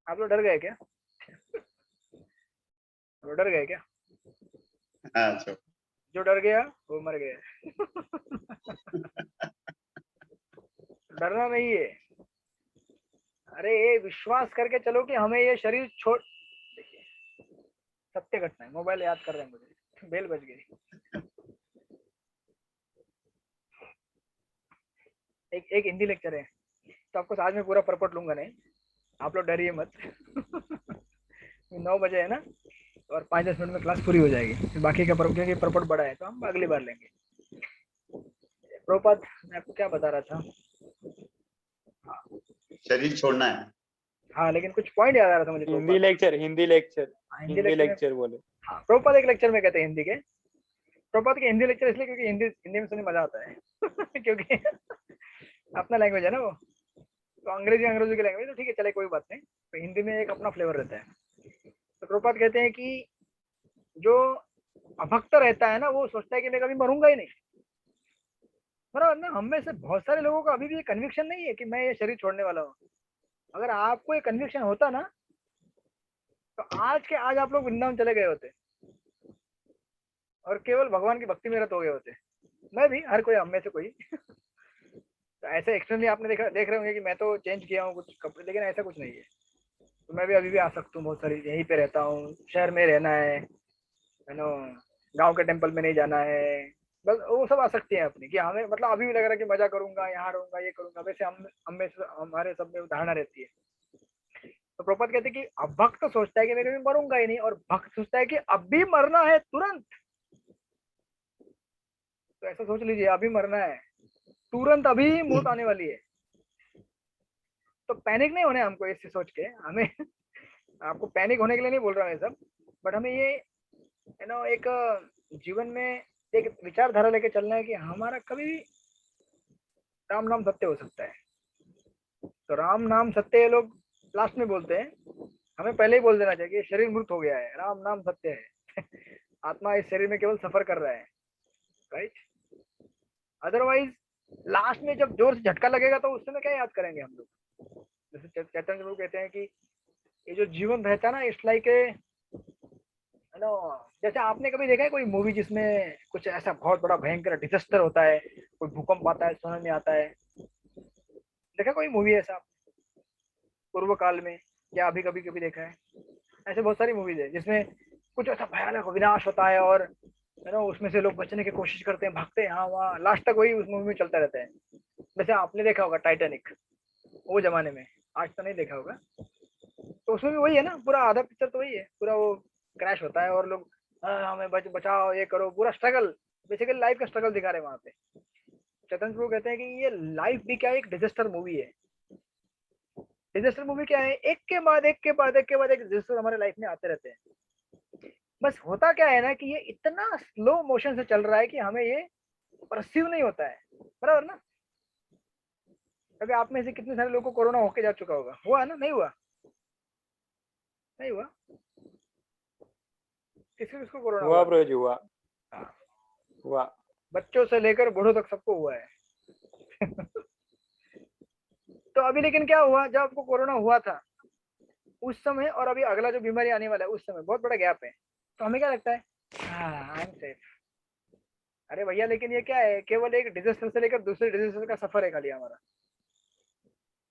आप लोग डर गए क्या? वो डर गए क्या? हाँ, जो डर गया वो मर गया। डरना नहीं है, अरे ये विश्वास करके चलो कि हमें ये शरीर छोड़, देखिए सत्य घटना है, मोबाइल याद कर रहे हैं मुझे, बेल बज गई। एक हिंदी लेक्चर है, तो आपको आज मैं पूरा परपट लूंगा नहीं, आप लोग डरिए मत। 9 बजे है ना, और 5-10 मिनट में क्लास पूरी हो जाएगी, बाकी का क्योंकि परपट बड़ा है तो हम अगली बार लेंगे। प्रभुपाद मैं आपको क्या बता रहा था, शरीर छोड़ना है। हाँ लेकिन कुछ पॉइंट याद आ रहा था मुझे। हिंदी लेक्चर बोले। हाँ प्रभुपाद एक लेक्चर में कहते हैं हिंदी के, प्रभुपाद के हिंदी लेक्चर इसलिए क्योंकि हिंदी में सुनने मजा आता है। क्योंकि अपना लैंग्वेज है ना वो, तो अंग्रेजी की लैंग्वेज तो ठीक है चले कोई बात नहीं, तो हिंदी में एक अपना फ्लेवर रहता है। तो प्रभुपाद कहते हैं कि जो अभक्त रहता है ना वो सोचता है कि मैं कभी मरूंगा ही नहीं, बराबर ना। हम में से बहुत सारे लोगों को अभी भी ये कन्विक्शन नहीं है कि मैं ये शरीर छोड़ने वाला हूँ। अगर आपको ये कन्विक्शन होता ना तो आज के आज आप लोग वृंदावन चले गए होते और केवल भगवान की भक्ति में रत हो गए होते। मैं भी, हर कोई, हम में से कोई। तो ऐसे एक्सटर्नली आपने देख रहे होंगे कि मैं तो चेंज किया हूँ कुछ कपड़े, लेकिन ऐसा कुछ नहीं है। तो मैं भी अभी भी आ सकता हूँ, बहुत सारी यहीं पे रहता हूँ, शहर में रहना है नो, गांव के टेम्पल में नहीं जाना है, बस वो सब आसक्ति है अपनी कि हमें मतलब अभी भी लग रहा है कि मजा करूंगा, यहाँ रहूंगा, ये करूंगा। वैसे हमारे सब में धारणा रहती है। तो प्रभुपाद कहते हैं कि अब भक्त सोचता है कि मैं कभी मरूंगा ही नहीं, और भक्त सोचता है कि अभी मरना है तुरंत। तो ऐसा सोच लीजिए, अभी मरना है तुरंत, अभी मौत आने वाली है। तो पैनिक नहीं होने हमको इससे सोच के, हमें आपको पैनिक होने के लिए नहीं बोल रहा मैं सब, बट हमें ये एक जीवन में एक विचारधारा लेके चलना है कि हमारा कभी भी राम नाम सत्य हो सकता है। तो राम नाम सत्य ये लोग लास्ट में बोलते हैं, हमें पहले ही बोल देना चाहिए कि शरीर मृत हो गया है, राम नाम सत्य है। आत्मा इस शरीर में केवल सफर कर रहा है, राइट। अदरवाइज लास्ट में जब जोर से झटका लगेगा तो उस समय क्या याद करेंगे हम लोग। जैसे चैतन्य प्रभु कहते हैं कि ये जो जीवन रहता है ना, इट्स लाइक ए जैसे आपने कभी देखा है कोई मूवी जिसमें कुछ ऐसा बहुत बड़ा भयंकर डिजास्टर होता है, कोई भूकंप आता है, सुनामी आता है, देखा कोई मूवी ऐसा पूर्व काल में, या अभी कभी कभी देखा है? ऐसे बहुत सारी मूवीज है जिसमें कुछ ऐसा भयानक विनाश होता है और उसमें से लोग बचने की कोशिश करते हैं, भागते हैं यहाँ वहाँ, लास्ट तक वही उस मूवी में चलता रहता है। वैसे आपने देखा होगा टाइटैनिक, वो जमाने में, आज तो नहीं देखा होगा। तो उसमें भी वही है ना, पूरा आधा पिक्चर तो वही है, पूरा वो क्रैश होता है और लोग हमें बचाओ, ये करो, पूरा स्ट्रगल, बेसिकली लाइफ का स्ट्रगल दिखा रहे हैं वहां पे। चेतन प्रभु कहते हैं कि ये लाइफ भी क्या है, एक डिजास्टर मूवी है। डिजास्टर मूवी क्या है, एक के बाद एक डिजास्टर हमारे लाइफ में आते रहते हैं। बस होता क्या है ना कि ये इतना स्लो मोशन से चल रहा है कि हमें ये परसीव नहीं होता है, बराबर ना। अभी आप में से कितने सारे लोगों को कोरोना होके जा चुका होगा, हुआ है ना? नहीं हुआ? नहीं हुआ? किसको कोरोना हुआ? ब्रोजी हुआ। हाँ, हुआ। बच्चों से लेकर बूढ़ों तक सबको हुआ है। तो अभी लेकिन क्या हुआ, जब आपको कोरोना हुआ था उस समय और अभी अगला जो बीमारी आने वाला है उस समय बहुत बड़ा गैप है। तो हमें क्या लगता है, आई एम सेफ। अरे भैया लेकिन ये क्या है, केवल एक डिजास्टर से लेकर दूसरे डिजास्टर का सफर है खाली हमारा।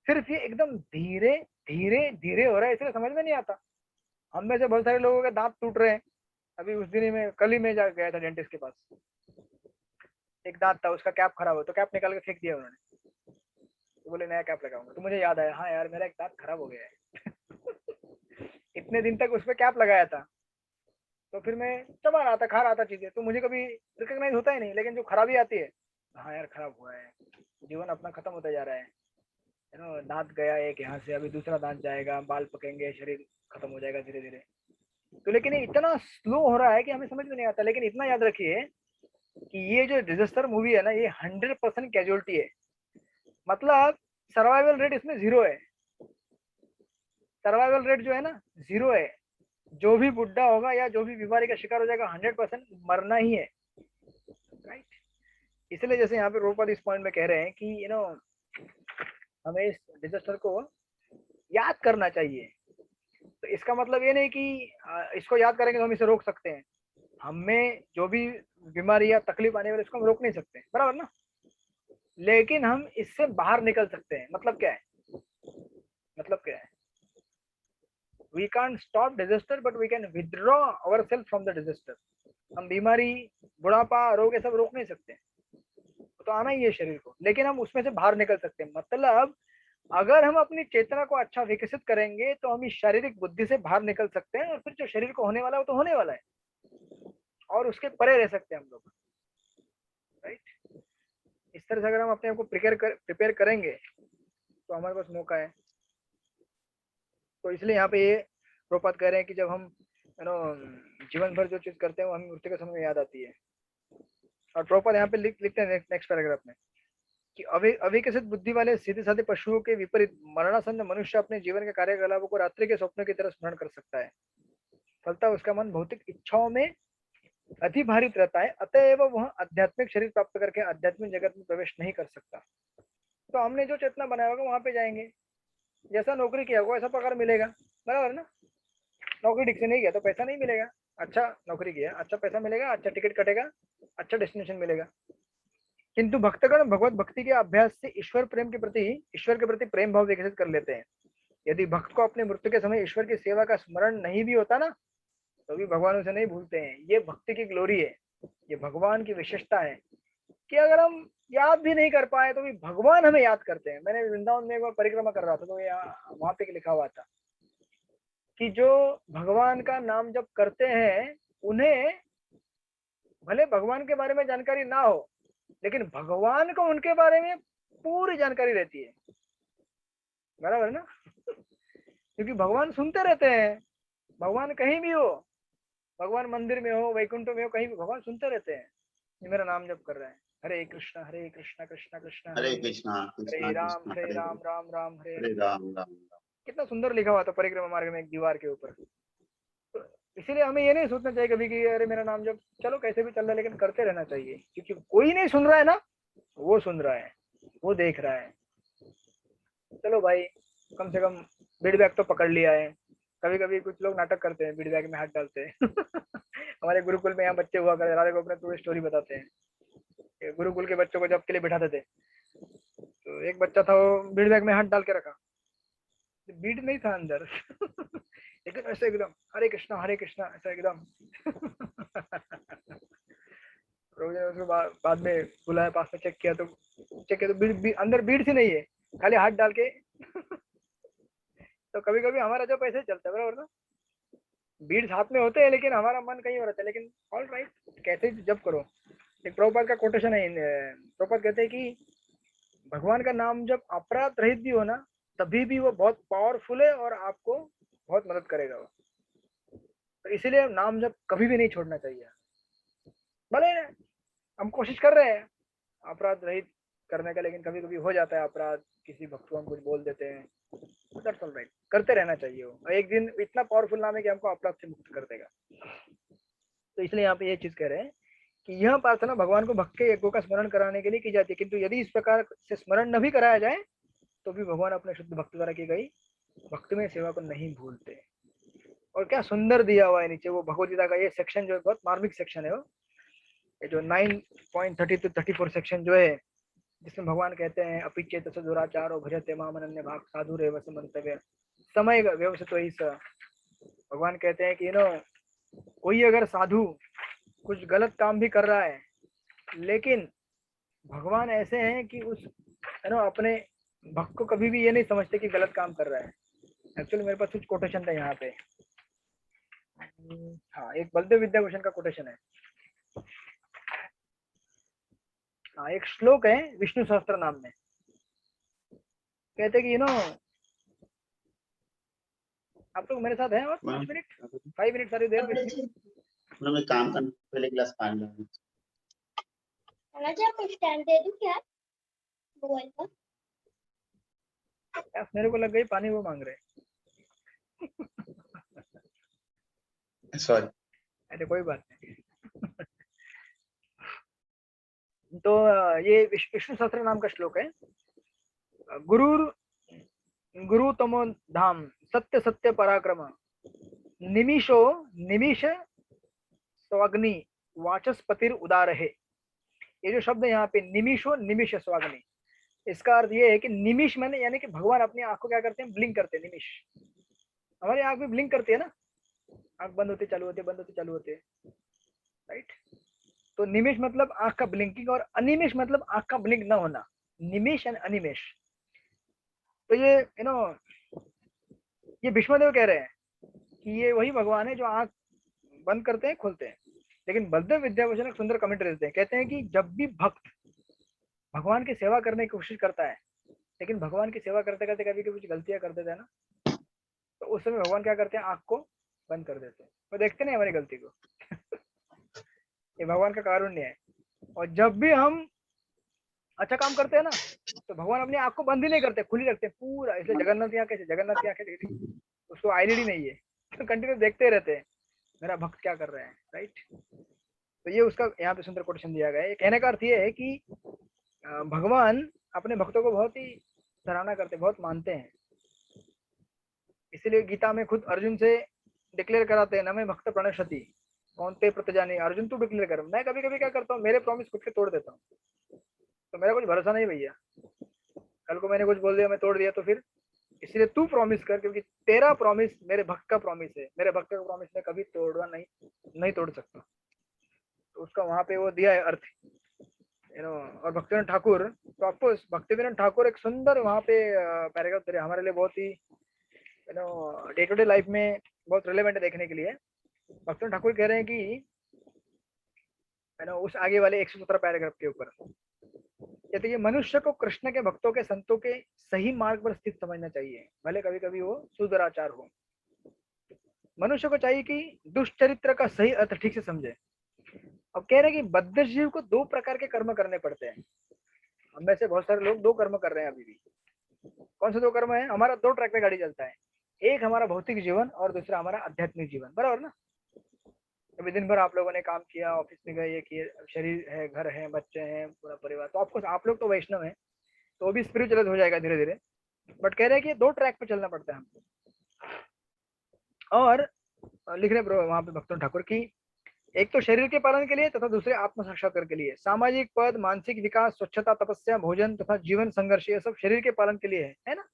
सिर्फ ये एकदम धीरे धीरे धीरे हो रहा है, इसलिए समझ में नहीं आता। हम में से बहुत सारे लोगों के दांत टूट रहे हैं। अभी उस दिन में कल ही में जा गया था डेंटिस्ट के पास, एक दांत था उसका कैप खराब हो, तो कैप निकाल के फेंक दिया उन्होंने, तो बोले नया कैप लगाऊंगा। तो मुझे याद आया, हाँ यार मेरा एक दांत खराब हो गया है। इतने दिन तक उस पर कैप लगाया था, तो फिर मैं चबा रहा था, खा रहा था चीजें, तो मुझे कभी रिकॉग्नाइज होता ही नहीं। लेकिन जो खराबी आती है, हाँ यार खराब हुआ है, जीवन अपना खत्म होता जा रहा है, दांत गया एक यहाँ से, अभी दूसरा दांत जाएगा, बाल पकेंगे, शरीर खत्म हो जाएगा धीरे धीरे। तो लेकिन ये इतना स्लो हो रहा है कि हमें समझ में नहीं आता। लेकिन इतना याद रखिए कि ये जो डिजास्टर मूवी है ना, ये 100% कैजुअलिटी है, मतलब सर्वाइवल रेट इसमें 0 है। सर्वाइवल रेट जो है ना 0 है। जो भी बुढ़ा होगा या जो भी बीमारी का शिकार हो जाएगा 100% मरना ही है, राइट। इसलिए जैसे यहाँ पे रूपद इस पॉइंट में कह रहे हैं कि हमें इस डिजास्टर को याद करना चाहिए। तो इसका मतलब ये नहीं कि इसको याद करेंगे तो हम इसे रोक सकते हैं। हमें जो भी बीमारी या तकलीफ आने वाली इसको हम रोक नहीं सकते, बराबर ना। लेकिन हम इससे बाहर निकल सकते हैं। मतलब क्या है, मतलब क्या है? We can't stop disaster but we can withdraw ourself from the disaster. हम बीमारी, बुढ़ापा, रोग ये सब रोक नहीं सकते, तो आना ही है शरीर को, लेकिन हम उसमें से बाहर निकल सकते हैं। मतलब अगर हम अपनी चेतना को अच्छा विकसित करेंगे तो हम इस शारीरिक बुद्धि से बाहर निकल सकते हैं, और फिर जो शरीर को होने वाला है वो तो होने वाला है, और उसके परे रह सकते हैं हम लोग, राइट। इस तरह से अगर हम अपने आप को प्रिपेयर करेंगे तो हमारे पास मौका है। तो इसलिए यहाँ पे ये प्रभुपाद कह रहे हैं कि जब हम जीवन भर जो चीज करते हैं वो हमें मृत्यु के समय में याद आती है। और प्रभुपाद यहाँ पे लिखते हैं नेक्स्ट पैराग्राफ में कि अविकसित बुद्धि वाले सीधे साधे पशुओं के विपरीत मरणासन्न मनुष्य अपने जीवन के कार्यकलापों को रात्रि के स्वप्न की तरह स्मरण कर सकता है। फलतः उसका मन भौतिक इच्छाओं में अधिभारित रहता है, अतएव वह आध्यात्मिक शरीर प्राप्त करके आध्यात्मिक जगत में प्रवेश नहीं कर सकता। तो हमने जो चेतना बनाया होगा वहां पे जाएंगे, जैसा नौकरी किया होगा वैसा पगार मिलेगा, बराबर ना। नौकरी ठीक से नहीं किया तो पैसा नहीं मिलेगा, अच्छा नौकरी किया अच्छा पैसा मिलेगा, अच्छा टिकट कटेगा, अच्छा डेस्टिनेशन मिलेगा। किंतु भक्तगण भगवत भक्ति के अभ्यास से ईश्वर के प्रति प्रेम भाव विकसित कर लेते हैं। यदि भक्त को अपने मृत्यु के समय ईश्वर की सेवा का स्मरण नहीं भी होता ना, तो भी भगवान उसे नहीं भूलते हैं। ये भक्ति की ग्लोरी है, ये भगवान की विशेषता है कि अगर हम याद भी नहीं कर पाए तो भी भगवान हमें याद करते हैं। मैंने वृंदावन में एक बार परिक्रमा कर रहा था, तो वहां पे लिखा हुआ था कि जो भगवान का नाम जप करते हैं उन्हें भले भगवान के बारे में जानकारी ना हो, लेकिन भगवान को उनके बारे में पूरी जानकारी रहती है, बराबर ना। क्योंकि भगवान सुनते रहते हैं, भगवान कहीं भी हो, भगवान मंदिर में हो, वैकुंठ में हो, कहीं भी भगवान सुनते रहते हैं ये मेरा नाम जप कर रहे हैं। हरे कृष्णा कृष्णा कृष्णा हरे कृष्णा हरे राम राम राम हरे राम। कितना सुंदर लिखा हुआ था परिक्रमा मार्ग में एक दीवार के ऊपर। तो इसीलिए हमें ये नहीं सोचना चाहिए कभी कि अरे मेरा नाम जब चलो कैसे भी चल रहा है, लेकिन करते रहना चाहिए, क्योंकि कोई नहीं सुन रहा है ना, वो सुन रहा है, वो देख रहा है। चलो भाई कम से कम बीड बैग तो पकड़ लिया है। कभी कभी कुछ लोग नाटक करते हैं, बीड बैग में हाथ डालते हैं। हमारे गुरुकुल में यहाँ बच्चे हुआ करते, राधे गोपाल पूरी स्टोरी बताते हैं। गुरुकुल के बच्चों को जब के लिए बिठाते थे, तो एक बच्चा था वो बीड बैग में हाथ डाल के रखा, बीड नहीं था अंदर। लेकिन ऐसे एकदम हरे कृष्णा ऐसा एकदम। उसको बाद में बुलाया, पास में चेक किया तो अंदर बीड सी नहीं है, खाली हाथ डाल के। तो कभी कभी हमारा जो पैसे चलता है, बराबर ना, बीड्स हाथ में होते हैं लेकिन हमारा मन कहीं और रहता है। लेकिन ऑल राइट, कैसे जब करो। एक प्रभुपाद का कोटेशन है, प्रभुपाद कहते हैं कि भगवान का नाम जब अपराध रहित भी हो ना, तभी भी वो बहुत पावरफुल है और आपको बहुत मदद करेगा वो। तो इसीलिए नाम जब कभी भी नहीं छोड़ना चाहिए। भले हम कोशिश कर रहे हैं अपराध रहित करने का, लेकिन कभी कभी हो जाता है अपराध, किसी भक्त को हम कुछ बोल देते हैं, दैट्स ऑल राइट, करते रहना चाहिए वो। एक दिन इतना पावरफुल नाम है कि हमको अपराध से मुक्त कर देगा। तो इसलिए यहाँ पे ये चीज कह रहे हैं कि यह प्रार्थना भगवान को भक्त के यज्ञों का स्मरण कराने के लिए की जाती है, किंतु यदि इस प्रकार से स्मरण न भी कराया जाए तो भी भगवान अपने शुद्ध भक्त द्वारा की गई भक्ति में सेवा को नहीं भूलते। और क्या सुंदर दिया हुआ है नीचे वो भगवद गीता का ये सेक्शन, जो बहुत मार्मिक सेक्शन है वो, ये जो 9.30 to 34 सेक्शन जो है, जिसमें भगवान कहते हैं अपिचेत दुराचारो भजते माम अनन्य भाग साधु रेव समन्तव्य समय व्यवस्थित वही स। भगवान कहते हैं कि कोई अगर साधु कुछ गलत काम भी कर रहा है, लेकिन भगवान ऐसे हैं कि उस अपने भक्त को कभी भी ये नहीं समझते कि गलत काम कर रहा है। एक्चुअली मेरे पास कुछ कोटेशन था यहाँ पे, हाँ एक बलदेव विद्याभूषण का कोटेशन है। हाँ एक श्लोक है विष्णु सहस्त्र नाम में, कहते कि आप लोग मेरे साथ हैं और 5 मिनट 5 मिनट सारी देर मैं काम करने पहले गिलास पानी लाऊंगा। आपको स्टैंड दे दूं क्या मोबाइल का? मेरे को लग गई पानी वो मांग रहे। सॉरी, अरे कोई बात नहीं। तो ये विष्णु सहस्त्र नाम का श्लोक है। गुरु तमो धाम सत्य सत्य पराक्रम निमिषो निमिष स्वाग्नि वाचस्पतिर उदार है। ये जो शब्द है यहाँ पे निमिषो निमिष स्वाग्नि, इसका अर्थ ये है कि निमिष मैंने, यानी कि भगवान अपनी आंख को क्या करते हैं, ब्लिंक करते हैं। निमिष, हमारी आंख भी ब्लिंक करती है ना, आंख बंद होती चालू होती है, बंद होती चालू होती है, राइट। तो निमिष मतलब आंख का ब्लिंकिंग, और अनिमेष मतलब आंख का ब्लिंक ना होना। निमिष एंड अनिमेष। तो ये ये भीष्मदेव कह रहे हैं कि ये वही भगवान है जो आंख बंद करते हैं खोलते हैं। लेकिन बलदेव विद्याभूषण एक सुंदर कमेंट देते हैं, कहते हैं कि जब भी भक्त भगवान की सेवा करने की कोशिश करता है, लेकिन भगवान की सेवा करते करते कभी कभी कुछ गलतियां कर देता है ना, तो उस समय भगवान क्या करते हैं, आंख को बंद कर देते हैं, वो देखते नहीं हमारी गलती को। ये भगवान का कारुण्य है। और जब भी हम अच्छा काम करते हैं ना, तो भगवान अपनी आंख को बंद ही नहीं करते, खुली रखते हैं पूरा। इसलिए जगन्नाथ की आंखें, जगन्नाथ की आंखें उसको आईडी नहीं है, कंटिन्यू देखते रहते हैं मेरा भक्त क्या कर रहे हैं, राइट। तो ये उसका यहाँ पे सुंदर कोटेशन दिया गया है। कहने का अर्थ ये है कि भगवान अपने भक्तों को बहुत ही सराहना करते, बहुत मानते हैं। इसलिए गीता में खुद अर्जुन से डिक्लेयर कराते हैं, न मैं भक्त प्रणश्यति कौनते प्रत्यजानी। अर्जुन तू डिक्लेयर कर। मैं कभी कभी क्या करता हूँ, मेरे प्रॉमिस खुद के तोड़ देता हूँ, तो मेरा कुछ भरोसा नहीं भैया, कल को मैंने कुछ बोल दिया, मैं तोड़ दिया तो फिर, इसलिए तू प्रॉमिस कर, क्योंकि तेरा प्रॉमिस मेरे भक्त का प्रॉमिस है, मेरे भक्त का प्रॉमिस मैं कभी तोड़वा नहीं तोड़ सकता। तो उसका वहां पे वो दिया है अर्थ, और भक्तिविनोद ठाकुर, तो ऑफकोर्स भक्तिविनोद ठाकुर एक सुंदर वहाँ पे पैराग्राफ दे रहे हमारे लिए, बहुत ही डे टू डे लाइफ में बहुत रिलेवेंट है देखने के लिए। भक्तिविनोद ठाकुर कह रहे हैं कि उस आगे वाले 117 पैराग्राफ के ऊपर कहते हैं, मनुष्य को कृष्ण के भक्तों के संतों के सही मार्ग पर स्थित समझना चाहिए, भले कभी कभी वो सुदुराचार हो। मनुष्य को चाहिए कि दुष्चरित्र का सही अर्थ ठीक से समझे। अब कह रहे हैं कि बद्ध जीव को 2 प्रकार के कर्म करने पड़ते हैं। हम में से बहुत सारे लोग 2 कर्म कर रहे हैं अभी भी। कौन से 2 कर्म है? हमारा 2 ट्रैक पे गाड़ी चलता है, एक हमारा भौतिक जीवन और दूसरा हमारा आध्यात्मिक जीवन, बराबर ना। अभी दिन भर आप लोगों ने काम किया, ऑफिस में गए, ये किए, शरीर है, घर है, बच्चे हैं, पूरा परिवार, तो आपको, आप लोग तो वैष्णव हैं, तो वो भी स्पिरिचुअल हो जाएगा धीरे धीरे। बट कह रहे हैं कि 2 ट्रैक पे चलना पड़ता है हमको। और लिख रहे वहां पे भक्तों ठाकुर की, एक तो शरीर के पालन के लिए तथा दूसरे आत्म साक्षात्कार के लिए। सामाजिक पद, मानसिक विकास, स्वच्छता, तपस्या, भोजन तथा जीवन संघर्ष, ये सब शरीर के पालन के लिए है ना।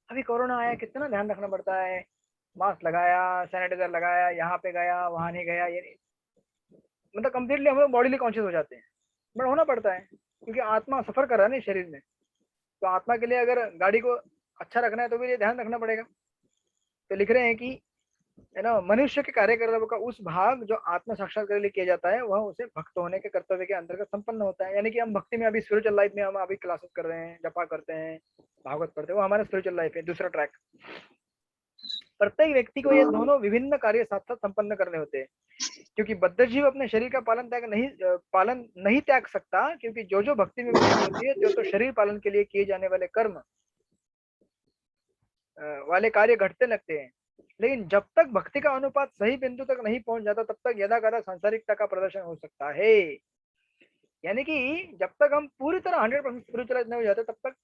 अभी कोरोना आया, कितना ध्यान रखना पड़ता है, मास्क लगाया, सैनिटाइजर लगाया, यहाँ पे गया, वहां नहीं गया, ये मतलब कम्प्लीटली हम लोग बॉडीली कॉन्शियस हो जाते हैं, बट होना पड़ता है क्योंकि आत्मा सफर कर रहा है ना शरीर में। तो आत्मा के लिए अगर गाड़ी को अच्छा रखना है तो भी ये ध्यान रखना पड़ेगा। तो लिख रहे हैं कि मनुष्य के कार्यकर्तव्य का उस भाग जो आत्म साक्षात्कार के लिए किया जाता है, वह उसे भक्त होने के कर्तव्य के अंतर्गत संपन्न होता है। यानी कि हम भक्ति में, अभी स्पिरिचुअल लाइफ में हम अभी क्लासेस कर रहे हैं, जपा करते हैं, भागवत पढ़ते हैं, वो हमारा स्पिरिचुअल लाइफ है, दूसरा ट्रैक। प्रत्येक व्यक्ति को ये दोनों विभिन्न कार्य साथ साथ संपन्न करने होते हैं, क्योंकि बद्ध जीव अपने शरीर का पालन नहीं त्याग सकता, क्योंकि जो भक्ति में वृद्धि होती है तो शरीर पालन के लिए किए जाने वाले कर्म वाले कार्य घटते लगते हैं। लेकिन जब तक भक्ति का अनुपात सही बिंदु तक नहीं पहुंच जाता, तब तक यदा कदा सांसारिकता का प्रदर्शन हो सकता है। यानी कि जब तक हम पूरी तरह 100% स्पिरिचुअलाइज नहीं हो जाते, तब तक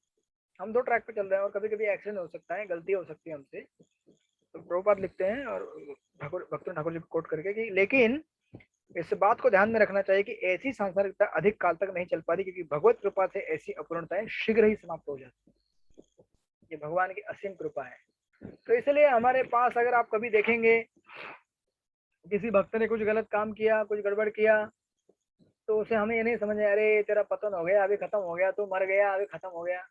हम 2 ट्रैक पे चल रहे हैं, और कभी कभी एक्सीडेंट हो सकता है, गलती हो सकती है हमसे। तो प्रभुपाद लिखते हैं, और भक्तों ठाकुर जी को कोट करके कि लेकिन इस बात को ध्यान में रखना चाहिए कि ऐसी सांसारिकता अधिक काल तक नहीं चल पाती, क्योंकि भगवत कृपा से ऐसी अपूर्णताएं शीघ्र ही समाप्त हो जाती है। ये भगवान की असीम कृपा है। तो इसलिए हमारे पास अगर आप कभी देखेंगे किसी भक्त ने कुछ गलत काम किया, कुछ गड़बड़ किया, तो उसे हमें ये नहीं समझे अरे तेरा पतन हो गया, अभी खत्म हो गया, तू मर गया, अभी खत्म हो गया,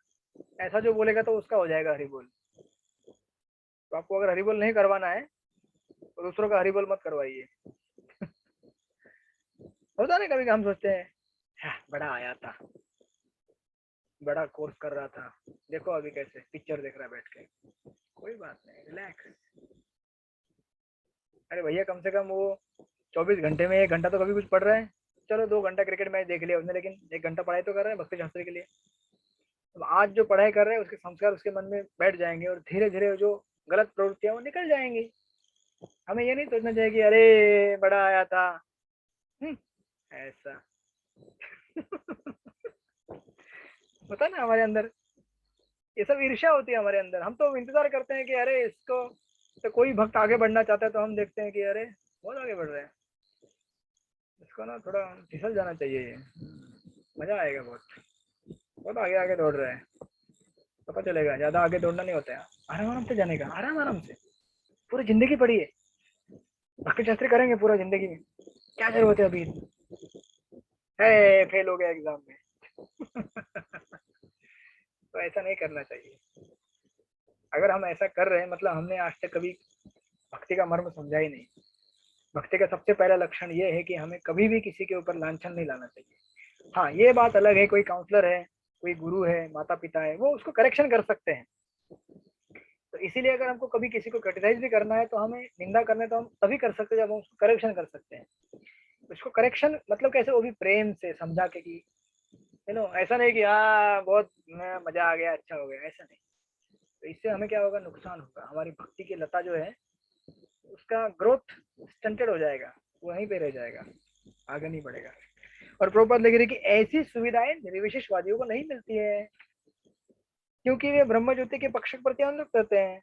ऐसा जो बोलेगा तो उसका हो जाएगा हरिबोल। तो आपको अगर हरिबोल नहीं करवाना है तो दूसरों का हरिबोल मत करवाइए। होता नहीं कभी, हम सोचते हैं बड़ा आया था, बड़ा कोर्स कर रहा था, देखो अभी कैसे पिक्चर देख रहा है बैठ के, कोई बात नहीं, रिलैक्स। अरे भैया कम से कम वो 24 घंटे में 1 घंटा तो कभी कुछ पढ़ रहे हैं। चलो 2 घंटा क्रिकेट मैच देख लिया उसने, लेकिन 1 घंटा पढ़ाई तो कर रहे हैं भक्ति शास्त्र के लिए। तो आज जो पढ़ाई कर रहे हैं उसके संस्कार उसके मन में बैठ जाएंगे, और धीरे धीरे जो गलत प्रवृत्तियां वो निकल जाएंगी। हमें ये नहीं सोचना चाहिए कि अरे बड़ा आया था ऐसा। होता ना हमारे अंदर, ये सब ईर्ष्या होती है हमारे अंदर। हम तो इंतजार करते हैं कि अरे इसको तो कोई भक्त आगे बढ़ना चाहता है, तो हम देखते हैं कि अरे बहुत आगे बढ़ रहे हैं, इसको ना थोड़ा फिसल जाना चाहिए, ये मजा आएगा बहुत। वो तो आगे आगे दौड़ रहे हैं, पता चलेगा। ज्यादा आगे दौड़ना नहीं होता है, आराम आराम से जाने का, आराम आराम से। पूरी जिंदगी पड़ी है, भक्ति शास्त्री करेंगे पूरा जिंदगी में, क्या जरूरत है अभी? फेल हो गया एग्जाम में। तो ऐसा नहीं करना चाहिए। अगर हम ऐसा कर रहे हैं मतलब हमने आज तक कभी भक्ति का मर्म समझा ही नहीं। भक्ति का सबसे पहला लक्षण ये है कि हमें कभी भी किसी के ऊपर लांछन नहीं लाना चाहिए। हाँ, ये बात अलग है, कोई काउंसलर है, कोई गुरु है, माता पिता है, वो उसको करेक्शन कर सकते हैं। तो इसीलिए अगर हमको कभी किसी को क्रिटिसाइज भी करना है तो हमें निंदा करने तो हम तभी कर सकते हैं जब हम उसको करेक्शन कर सकते हैं। उसको करेक्शन मतलब कैसे, वो भी प्रेम से समझा के कि ऐसा नहीं कि हाँ बहुत मजा आ गया, अच्छा हो गया, ऐसा नहीं। तो इससे हमें क्या होगा, नुकसान होगा। हमारी भक्ति की लता जो है उसका ग्रोथ स्टंटेड हो जाएगा, वहीं पे रह जाएगा, आगे नहीं बढ़ेगा। और प्रभुपाद लिख रहे कि ऐसी सुविधाएं निर्विशेषवादियों को नहीं मिलती है, क्योंकि वे ब्रह्म ज्योति के पक्ष पर अनुरक्त रहते हैं,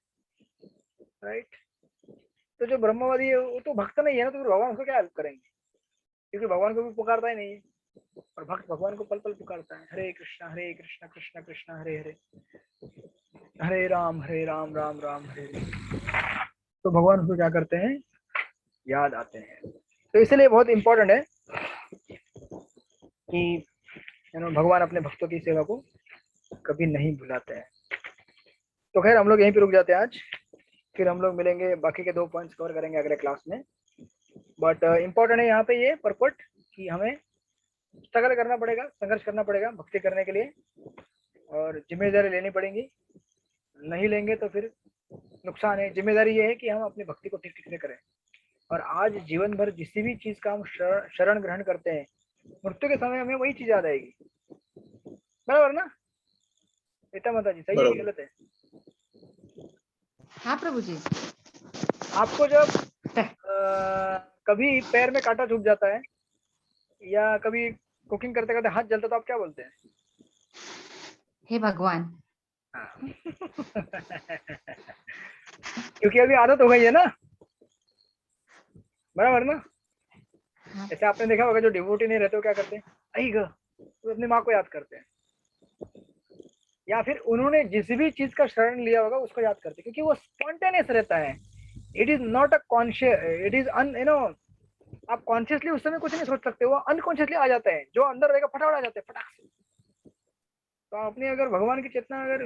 राइट। तो जो ब्रह्मवादी है वो तो भक्त नहीं है ना, तो फिर भगवान को क्या हेल्प करेंगे, क्योंकि भगवान को भी पुकारता ही नहीं है। और भक्त भगवान को पल पल पुकारता है, हरे कृष्णा कृष्ण कृष्ण हरे हरे, हरे राम राम राम हरे हरे। तो भगवान उसको क्या करते हैं, याद आते हैं। तो इसलिए बहुत इंपॉर्टेंट है कि भगवान अपने भक्तों की सेवा को कभी नहीं भुलाते हैं। तो खैर हम लोग यहीं पे रुक जाते हैं आज, फिर हम लोग मिलेंगे, बाकी के 2 पॉइंट्स कवर करेंगे अगले क्लास में। बट इम्पोर्टेंट है यहाँ पे ये पर्पट कि हमें स्ट्रगल करना पड़ेगा, संघर्ष करना पड़ेगा भक्ति करने के लिए, और जिम्मेदारी लेनी पड़ेगी। नहीं लेंगे तो फिर नुकसान है। जिम्मेदारी ये है कि हम अपनी भक्ति को ठीक ठीक से करें। और आज जीवन भर जिस भी चीज का हम शरण ग्रहण करते हैं, मृत्यु के समय हमें वही चीज याद आएगी, बराबर ना? बेटा माता जी, सही है कि गलत है? हाँ प्रभु जी। आपको जब कभी पैर में कांटा चुभ जाता है या कभी कुकिंग करते करते हाथ जलता, तो आप क्या बोलते हैं? हे भगवान। हाँ। क्योंकि अभी आदत हो गई है ना, बराबर ना? जैसे आपने देखा होगा जो डिवोटी नहीं रहते हो क्या करते हैं, तो अपनी माँ को याद करते हैं, या फिर उन्होंने जिस भी चीज का शरण लिया होगा उसको याद करते हैं, क्योंकि वो स्पॉन्टेनियस रहता है। It is not a conscious, it is आप कॉन्शियसली उस समय कुछ नहीं सोच सकते, वो अनकॉन्शियसली आ जाता है, जो अंदर रहेगा फटाफट आ जाते हैं, फटाक से। तो आपने अगर भगवान की चेतना अगर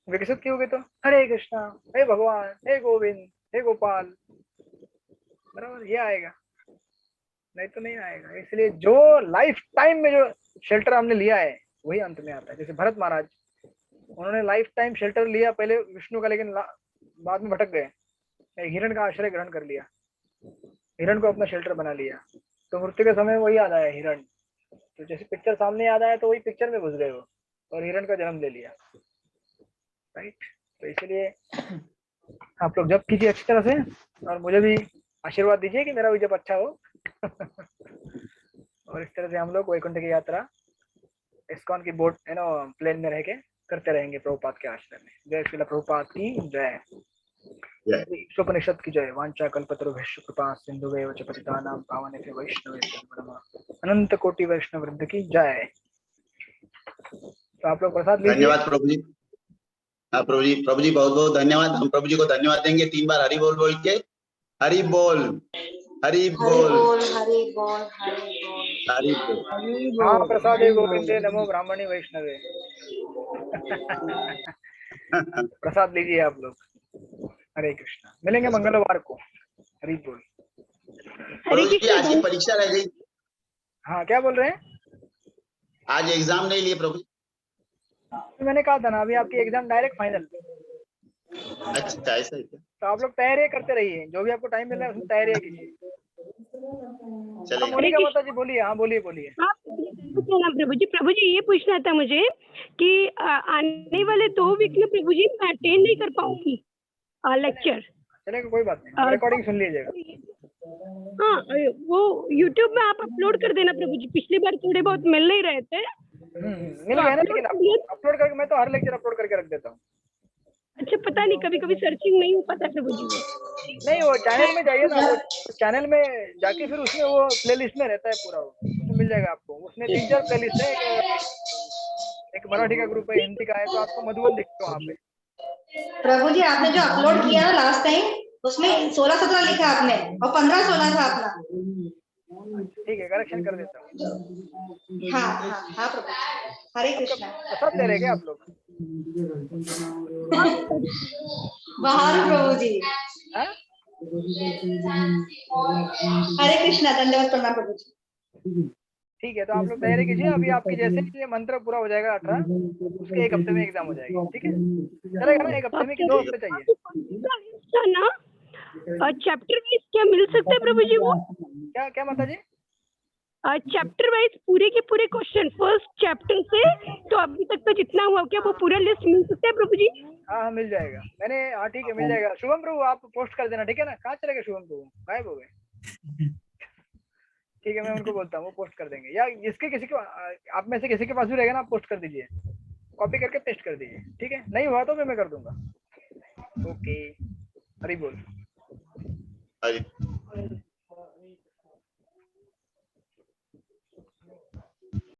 विकसित की होगी तो हरे कृष्णा, हे भगवान, हे गोविंद, हे गोपाल, बराबर ये आएगा, नहीं तो नहीं आएगा। इसलिए जो लाइफ टाइम में जो शेल्टर हमने लिया है वही अंत में आता है। जैसे भरत महाराज, उन्होंने लाइफ टाइम शेल्टर लिया पहले विष्णु का, लेकिन बाद में भटक गए, हिरण का आश्रय ग्रहण कर लिया, हिरण को अपना शेल्टर बना लिया, तो मृत्यु के समय वही याद आया, हिरण। तो जैसे पिक्चर सामने याद आया तो वही पिक्चर में घुस गए वो और हिरण का जन्म ले लिया, राइट। तो इसलिए आप लोग जब कीजिए अच्छी तरह से, और मुझे भी आशीर्वाद दीजिए कि मेरा भी जब अच्छा हो। और इस तरह से हम लोग वैकुंठ की यात्रा इस्कॉन की बोट प्लेन में रह के करते रहेंगे प्रभुपाद के आश्रय में। जय श्रील प्रभुपाद की जय। उपनिषद की जय। वांछा कल्पतरुभ्यश्च कृपा सिंधुभ्यैव च पतितानां पावनेभ्यो वैष्णवेभ्यो नमः। अनंत कोटि वैष्णव वृंद की जय। तो आप लोग प्रसाद लीजिए। धन्यवाद प्रभु जी। हाँ प्रभु जी बहुत बहुत धन्यवाद। हम प्रभु जी को धन्यवाद देंगे 3 बार हरि बोल बोल के। हरि बोल, हरि बोल, हरि बोल, हरि बोल। हाँ, प्रसादे गोविंदे नमो ब्राह्मणी वैष्णवे। प्रसाद लीजिए आप लोग। हरे कृष्णा। मिलेंगे मंगलवार को। हरि बोल। प्रभु जी आज की परीक्षा रह गई। हाँ, क्या बोल रहे हैं? आज एग्जाम नहीं लिए प्रभु? मैंने कहा था ना, अभी आपकी एग्जाम डायरेक्ट फाइनल। अच्छा, ऐसा है क्या? तो आप लोग तैयारी करते रहिए, जो भी आपको टाइम मिल रहा है उसमें तैयारी कीजिए। मोनिका माता जी बोलिए। हाँ बोलिए बोलिए। प्रभु जी ये पूछना था मुझे कि आने वाले 2 वीक में प्रभु जी मैं अटेंड नहीं कर पाऊंगी लेक्चर। चलेगा, कोई बात नहीं, रिकॉर्डिंग सुन लीजिएगा। हाँ, वो YouTube में आप अपलोड कर देना प्रभु जी। पिछली बार थोड़े बहुत मिल नहीं रहे थे, मिल गया ना, लेकिन अपलोड करके मैं तो हर लेक्चर अपलोड करके रख देता हूँ। अच्छा, पता नहीं कभी कभी सर्चिंग नहीं हो पाता प्रभु जी। नहीं, वो चैनल में जाइए ना, वो चैनल में जाके फिर उसमें वो प्लेलिस्ट में रहता है पूरा, वो उसमें मिल जाएगा आपको। उसमें 3-4 प्लेलिस्ट है। एक मराठी का ग्रुप है, हिंदी का है, तो आपको मधुबन दिखेगा वहाँ पे। प्रभु जी आपने जो अपलोड किया ना लास्ट टाइम, उसमें 16-17 लिखा आपने और 15-16 था अपना। ठीक है, करेक्शन कर देता हूँ। हाँ हाँ हाँ प्रभु जी। हरे कृष्णा। प्रसाद ले रहे क्या आप लोग? बाहर प्रभु जी। हाँ? हरे कृष्णा, धन्यवाद प्रणाम प्रभु जी। ठीक है, तो आप लोग तैयारी कीजिए। अभी आपकी जैसे ही ये मंत्र पूरा हो जाएगा 18, उसके 1 हफ्ते में एग्जाम हो जाएगी। ठीक है, चलेगा ना? 1 हफ्ते में कि 2 हफ्ते चाहिए? ना चैप्टर वाइज क्या मिल सकते हैं प्रभु जी? वो क्या क्या माता जी? चैप्टर वाइज पूरे के पूरे क्वेश्चन फर्स्ट चैप्टर से तो अभी तक तो जितना हुआ, क्या वो पूरा लिस्ट मिल सकता है प्रभु जी? हाँ मिल जाएगा। मैंने, हाँ ठीक है, मिल जाएगा। शुभम प्रभु आप पोस्ट कर देना, ठीक है ना? कहाँ चले गए शुभम प्रभु? गायब हो गए। ठीक है, मैं उनको बोलता हूँ, वो पोस्ट कर देंगे। या जिसके किसी को, आप में से किसी के पास भी रहेगा ना, आप पोस्ट कर दीजिए, कॉपी करके पेस्ट कर दीजिए। ठीक है, नहीं हुआ तो मैं कर दूंगा। ओके, हरी बोल। हरि